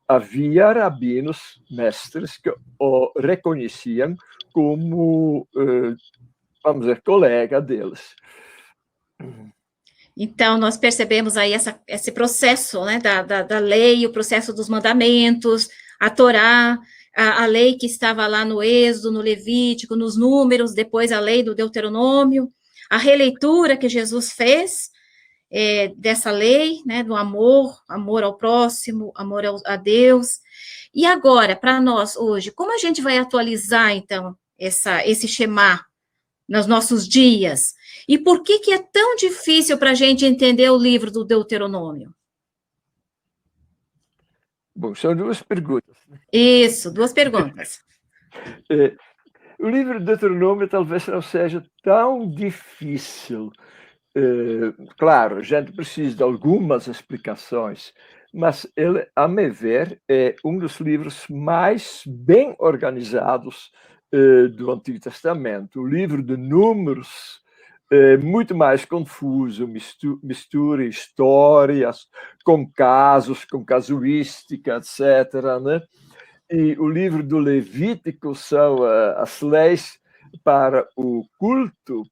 havia rabinos, mestres, que o reconheciam como, vamos dizer, colega deles. Então, nós percebemos aí esse processo, né, da lei, o processo dos mandamentos, a Torá, a lei que estava lá no Êxodo, no Levítico, nos Números, depois a lei do Deuteronômio, a releitura que Jesus fez dessa lei, né, do amor ao próximo, amor a Deus. E agora, para nós hoje, como a gente vai atualizar, então, esse Shema nos nossos dias? E por que é tão difícil para a gente entender o livro do Deuteronômio? Bom, são duas perguntas. Isso, duas perguntas. O livro do Deuteronômio talvez não seja tão difícil. Claro, a gente precisa de algumas explicações, mas ele, a meu ver, é um dos livros mais bem organizados do Antigo Testamento. O livro de Números é muito mais confuso, mistura histórias com casos, com casuística, etc., né? E o livro do Levítico são as leis para o culto,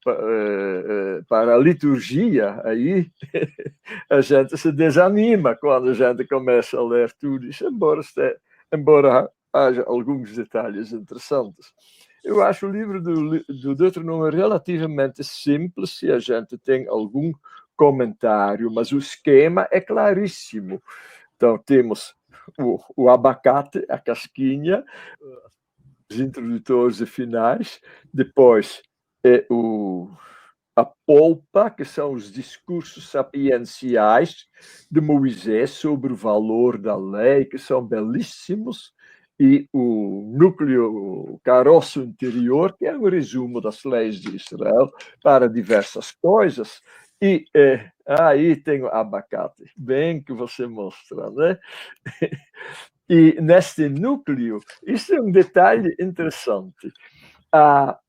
para a liturgia. Aí a gente se desanima quando a gente começa a ler tudo isso, embora haja alguns detalhes interessantes. Eu acho o livro do Deuteronômio relativamente simples se a gente tem algum comentário, mas o esquema é claríssimo. Então, temos o abacate, a casquinha, os introdutores e finais, depois a polpa, que são os discursos sapienciais de Moisés sobre o valor da lei, que são belíssimos, e o núcleo, o caroço interior, que é um resumo das leis de Israel para diversas coisas. E aí tem o abacate, bem que você mostra, né? E neste núcleo, isso é um detalhe interessante. A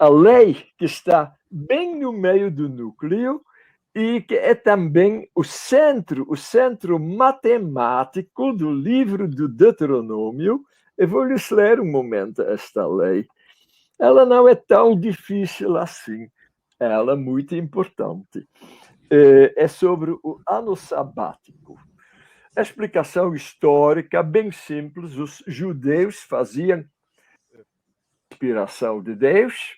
lei que está bem no meio do núcleo e que é também o centro matemático do livro do Deuteronômio. Eu vou lhes ler um momento esta lei. Ela não é tão difícil assim. Ela é muito importante. É sobre o ano sabático. A explicação histórica, bem simples, os judeus faziam inspiração de Deus,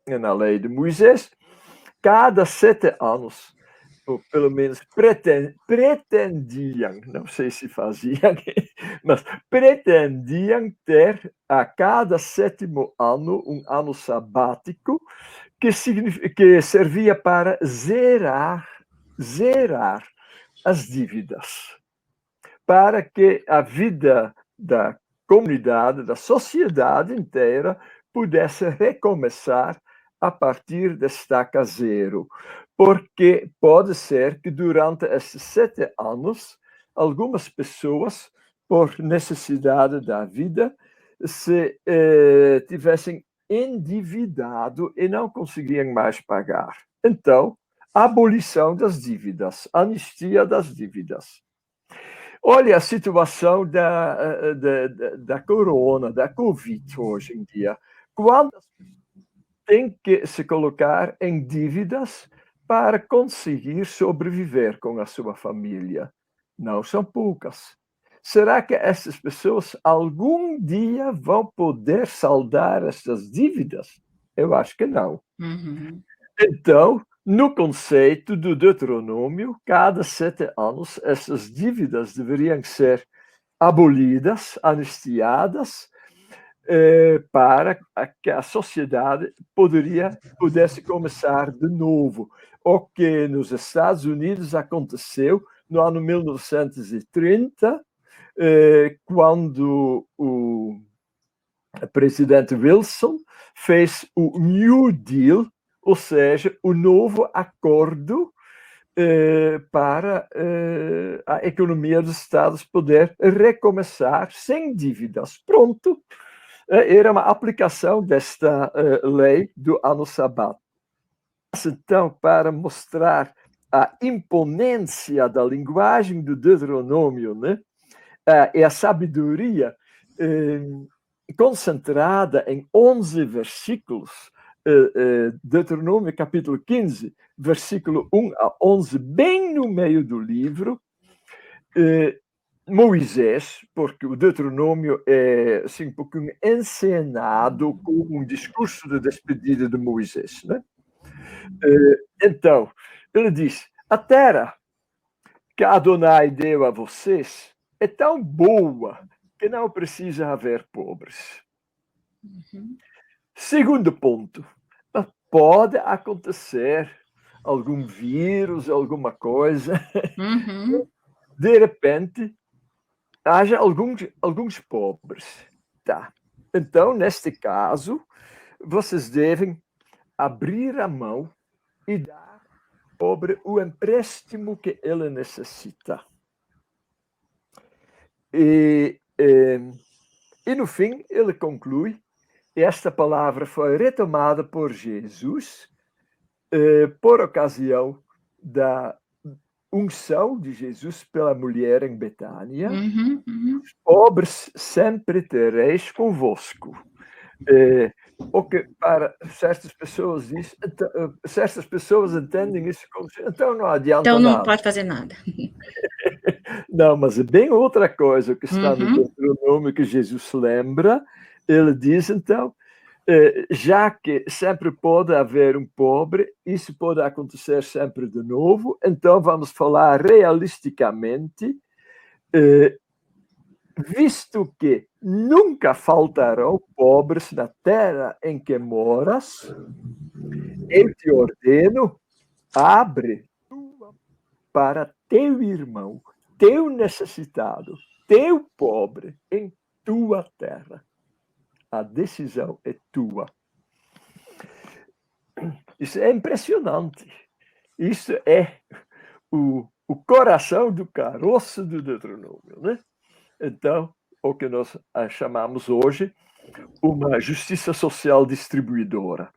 na lei de Moisés, cada 7 anos, ou pelo menos pretendiam, não sei se faziam, mas pretendiam ter a cada 7º ano um ano sabático que servia para zerar as dívidas, para que a vida da comunidade, da sociedade inteira, pudesse recomeçar a partir da estaca zero. Porque pode ser que durante esses 7 anos, algumas pessoas, por necessidade da vida, se tivessem endividado e não conseguiam mais pagar. Então, abolição das dívidas, anistia das dívidas. Olha a situação da corona, da Covid hoje em dia. Quantas têm que se colocar em dívidas para conseguir sobreviver com a sua família? Não são poucas. Será que essas pessoas algum dia vão poder saldar essas dívidas? Eu acho que não. Uhum. Então, no conceito do Deuteronômio, cada 7 anos, essas dívidas deveriam ser abolidas, anistiadas, para que a sociedade pudesse começar de novo. O que nos Estados Unidos aconteceu no ano 1930, quando o presidente Wilson fez o New Deal, ou seja, o novo acordo para a economia dos Estados poder recomeçar sem dívidas. Pronto. Era uma aplicação desta lei do ano sabático. Então, para mostrar a imponência da linguagem do Deuteronômio, né? E a sabedoria concentrada em 11 versículos, Deuteronômio capítulo 15, versículo 1 a 11, bem no meio do livro, Moisés, porque o Deuteronômio é assim, um pouquinho encenado com um discurso de despedida de Moisés. Né? Então, ele diz, a terra que Adonai deu a vocês é tão boa que não precisa haver pobres. Uhum. Segundo ponto, pode acontecer algum vírus, alguma coisa, Uhum. de repente, haja alguns pobres. Tá. Então, neste caso, vocês devem abrir a mão e dar ao pobre o empréstimo que ele necessita. E no fim, ele conclui, esta palavra foi retomada por Jesus por ocasião da unção de Jesus pela mulher em Betânia. Uhum. Uhum. Pobres sempre tereis convosco. O que para certas pessoas diz, certas pessoas entendem isso como então não adianta Então não nada. pode fazer nada. Não, mas é bem outra coisa que está no Uhum. Deuteronômio que Jesus lembra. Ele diz, então, já que sempre pode haver um pobre, isso pode acontecer sempre de novo, então vamos falar realisticamente, visto que nunca faltarão pobres na terra em que moras, eu te ordeno, abre para teu irmão, teu necessitado, teu pobre em tua terra. A decisão é tua. Isso é impressionante. Isso é o coração do caroço do Deuteronômio, né? Então, o que nós chamamos hoje uma justiça social distribuidora.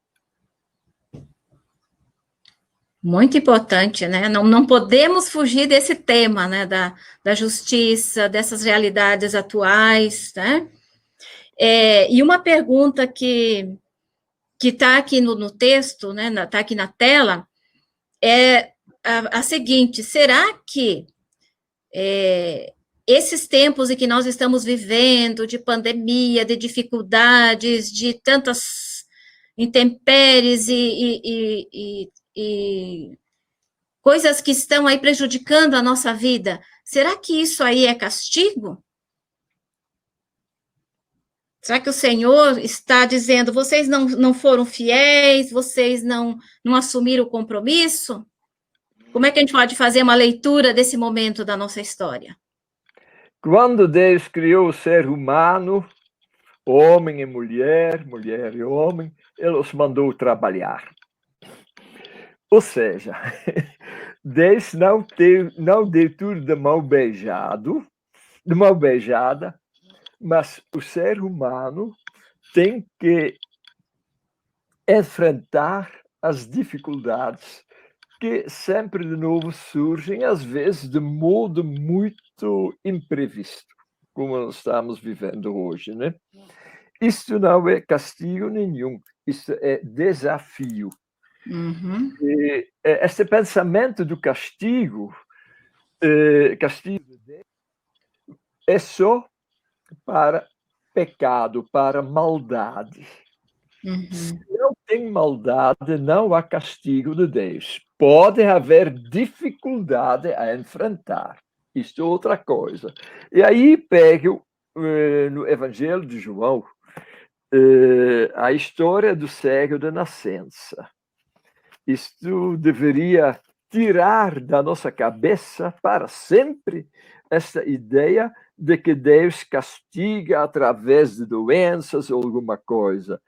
Muito importante, né? Não podemos fugir desse tema, né? Da justiça, dessas realidades atuais, né? E uma pergunta que está aqui no texto, né? Está aqui na tela, é a seguinte: será que esses tempos em que nós estamos vivendo, de pandemia, de dificuldades, de tantas intempéries e coisas que estão aí prejudicando a nossa vida, será que isso aí é castigo? Será que o Senhor está dizendo, vocês não foram fiéis, vocês não assumiram o compromisso? Como é que a gente pode fazer uma leitura desse momento da nossa história? Quando Deus criou o ser humano, homem e mulher, mulher e homem, ele os mandou trabalhar. Ou seja, Deus não deu tudo de mão beijada, mas o ser humano tem que enfrentar as dificuldades que sempre de novo surgem, às vezes de modo muito imprevisto, como nós estamos vivendo hoje, né? Isto não é castigo nenhum, isto é desafio. Uhum. E este pensamento do castigo é só para pecado, para maldade. Se não tem maldade, não há castigo de Deus. Pode haver dificuldade a enfrentar. Isto é outra coisa. E aí pego no Evangelho de João a história do cego de nascença. Isto deveria tirar da nossa cabeça para sempre esta ideia de que Deus castiga através de doenças ou alguma coisa.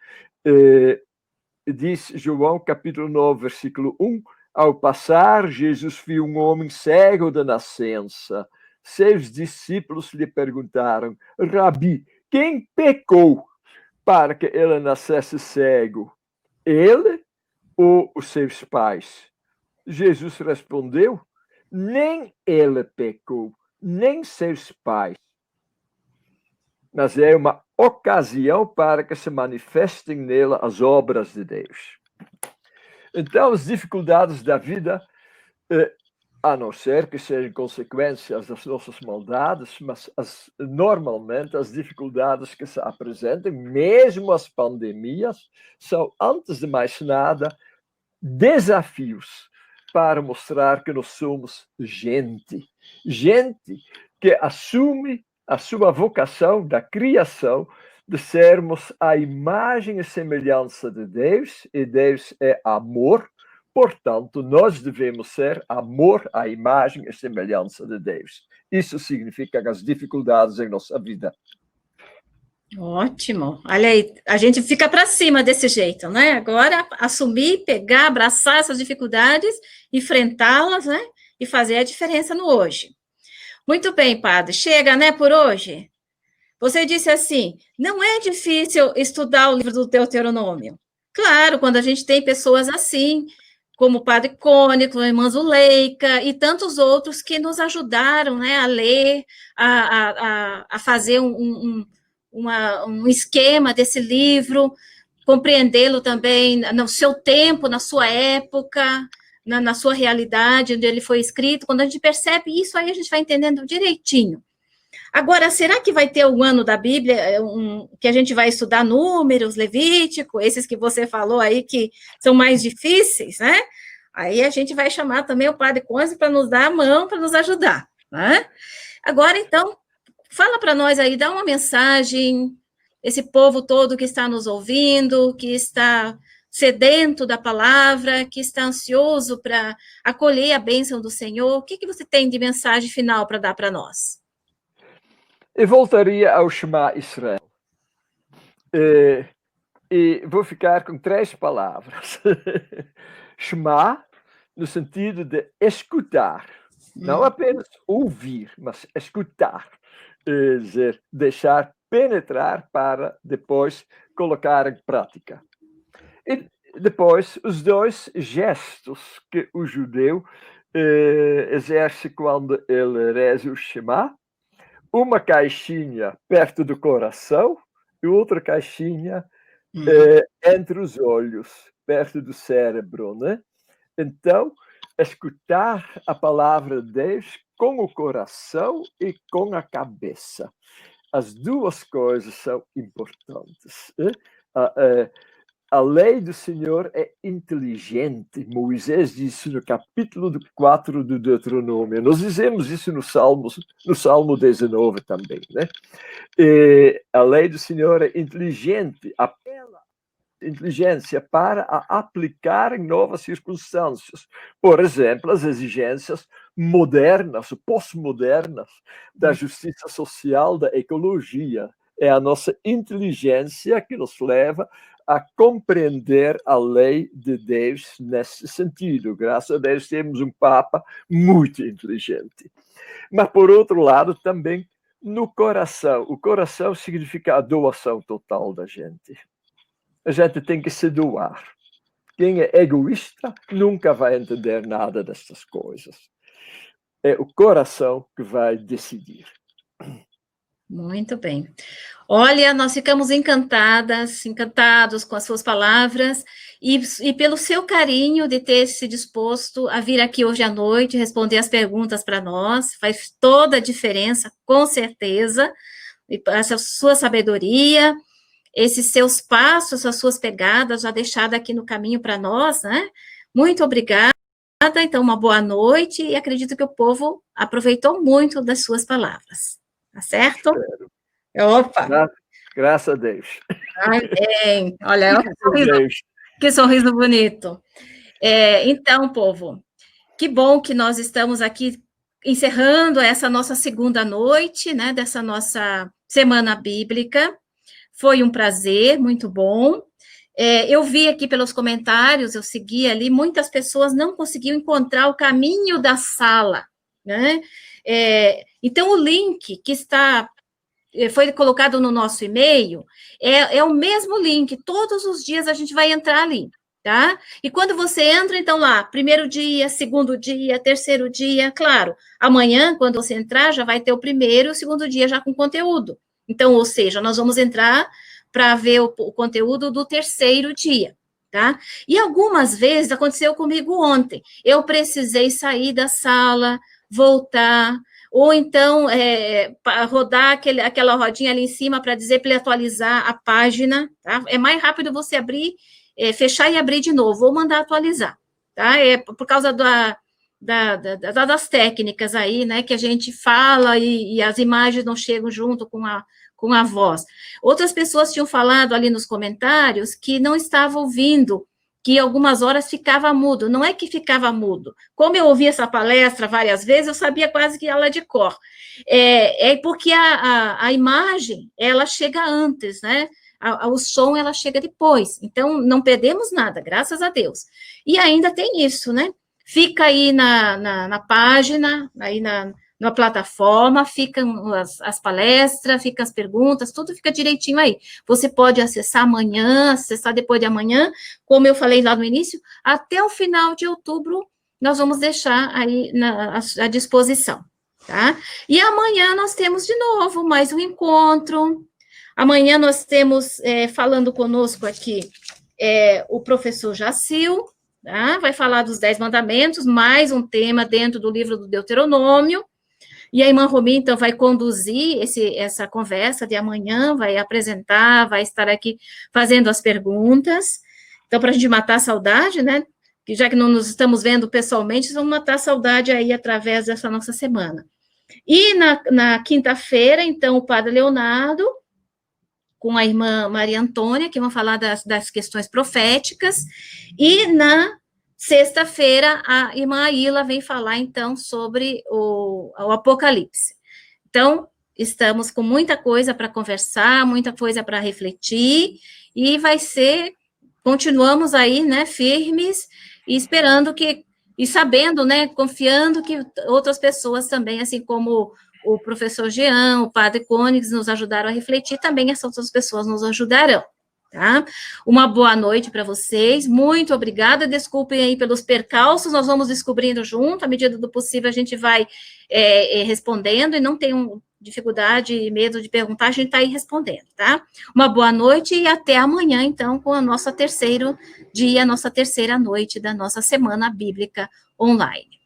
Diz João capítulo 9, versículo 1, ao passar, Jesus viu um homem cego de nascença. Seus discípulos lhe perguntaram, Rabi, quem pecou para que ele nascesse cego? Ele ou os seus pais? Jesus respondeu, nem ele pecou, nem seus pais. Mas é uma ocasião para que se manifestem nele as obras de Deus. Então, as dificuldades da vida, a não ser que sejam consequências das nossas maldades, mas normalmente as dificuldades que se apresentam, mesmo as pandemias, são, antes de mais nada, desafios para mostrar que nós somos gente que assume a sua vocação da criação de sermos a imagem e semelhança de Deus, e Deus é amor, portanto, nós devemos ser amor à imagem e semelhança de Deus. Isso significa as dificuldades em nossa vida. Ótimo. Olha aí, a gente fica para cima desse jeito, né? Agora, assumir, pegar, abraçar essas dificuldades, enfrentá-las, né? E fazer a diferença no hoje. Muito bem, padre. Chega, né, por hoje? Você disse assim, não é difícil estudar o livro do Deuteronômio. Claro, quando a gente tem pessoas assim, como o padre Cônico, a irmã Zuleika e tantos outros que nos ajudaram, né, a ler, a fazer um esquema desse livro, compreendê-lo também no seu tempo, na sua época, na sua realidade, onde ele foi escrito. Quando a gente percebe isso, aí a gente vai entendendo direitinho. Agora, será que vai ter um ano da Bíblia que a gente vai estudar Números, Levítico, esses que você falou aí que são mais difíceis, né? Aí a gente vai chamar também o Padre Conze para nos dar a mão, para nos ajudar, né? Agora, então, fala para nós aí, dá uma mensagem, esse povo todo que está nos ouvindo, que está sedento da palavra, que está ansioso para acolher a bênção do Senhor. O que você tem de mensagem final para dar para nós? Eu voltaria ao Shema Israel. E vou ficar com 3 palavras. Shema, no sentido de escutar. Não apenas ouvir, mas escutar. Dizer, deixar penetrar para depois colocar em prática. E depois, os 2 gestos que o judeu exerce quando ele reza o Shema. Uma caixinha perto do coração e outra caixinha entre os olhos, perto do cérebro, né? Então, escutar a palavra de Deus com o coração e com a cabeça. As 2 coisas são importantes. Né? A lei do Senhor é inteligente. Moisés disse no capítulo 4 do Deuteronômio. Nós dizemos isso no Salmo 19 também, né? A lei do Senhor é inteligente, apela à inteligência para a aplicar em novas circunstâncias. Por exemplo, as exigências modernas, pós-modernas, da justiça social, da ecologia. É a nossa inteligência que nos leva a compreender a lei de Deus nesse sentido. Graças a Deus temos um Papa muito inteligente. Mas, por outro lado, também no coração. O coração significa a doação total da gente. A gente tem que se doar. Quem é egoísta nunca vai entender nada dessas coisas. É o coração que vai decidir. Muito bem. Olha, nós ficamos encantados com as suas palavras e pelo seu carinho de ter se disposto a vir aqui hoje à noite responder as perguntas para nós. Faz toda a diferença, com certeza. E essa sua sabedoria, esses seus passos, as suas pegadas já deixadas aqui no caminho para nós, né? Muito obrigada. Então, uma boa noite e acredito que o povo aproveitou muito das suas palavras. Tá certo? Opa! Graças a Deus. Amém. Olha, que sorriso bonito. Então, povo, que bom que nós estamos aqui encerrando essa nossa segunda noite, né, dessa nossa semana bíblica. Foi um prazer, muito bom. Eu vi aqui pelos comentários, eu segui ali, muitas pessoas não conseguiam encontrar o caminho da sala, né? Então, o link que foi colocado no nosso e-mail é o mesmo link, todos os dias a gente vai entrar ali, tá? E quando você entra, então, lá, primeiro dia, segundo dia, terceiro dia, claro, amanhã, quando você entrar, já vai ter o primeiro e o segundo dia já com conteúdo. Então, ou seja, nós vamos entrar para ver o conteúdo do terceiro dia, tá? E algumas vezes, aconteceu comigo ontem, eu precisei sair da sala, voltar, ou então rodar aquela rodinha ali em cima para dizer para ele atualizar a página, tá? É mais rápido você abrir, fechar e abrir de novo, ou mandar atualizar, tá? É por causa das técnicas aí, né, que a gente fala e as imagens não chegam junto com a voz. Outras pessoas tinham falado ali nos comentários que não estavam ouvindo, que algumas horas ficava mudo. Não é que ficava mudo. Como eu ouvi essa palestra várias vezes, eu sabia quase que ela de cor. Porque a imagem, ela chega antes, né? O som, ela chega depois. Então, não perdemos nada, graças a Deus. E ainda tem isso, né? Fica aí na página, aí na plataforma, ficam as palestras, ficam as perguntas, tudo fica direitinho aí. Você pode acessar amanhã, acessar depois de amanhã, como eu falei lá no início, até o final de outubro, nós vamos deixar aí à disposição, tá? E amanhã nós temos de novo mais um encontro. Amanhã nós temos, falando conosco aqui, o professor Jacil, tá? Vai falar dos 10 mandamentos, mais um tema dentro do livro do Deuteronômio. E a irmã Romi, então, vai conduzir essa conversa de amanhã, vai apresentar, vai estar aqui fazendo as perguntas. Então, para a gente matar a saudade, né? Que já que não nos estamos vendo pessoalmente, vamos matar a saudade aí através dessa nossa semana. E na quinta-feira, então, o padre Leonardo, com a irmã Maria Antônia, que vão falar das questões proféticas. E na sexta-feira, a irmã Aila vem falar, então, sobre o Apocalipse. Então, estamos com muita coisa para conversar, muita coisa para refletir, e continuamos aí, né, firmes, e esperando e sabendo, né, confiando que outras pessoas também, assim como o professor Jean, o padre Cônigs, nos ajudaram a refletir, também essas outras pessoas nos ajudarão. Tá? Uma boa noite para vocês, muito obrigada, desculpem aí pelos percalços, nós vamos descobrindo junto, à medida do possível a gente vai respondendo, e não tenham dificuldade e medo de perguntar, a gente está aí respondendo, tá? Uma boa noite e até amanhã, então, com a nossa terceira noite da nossa Semana Bíblica Online.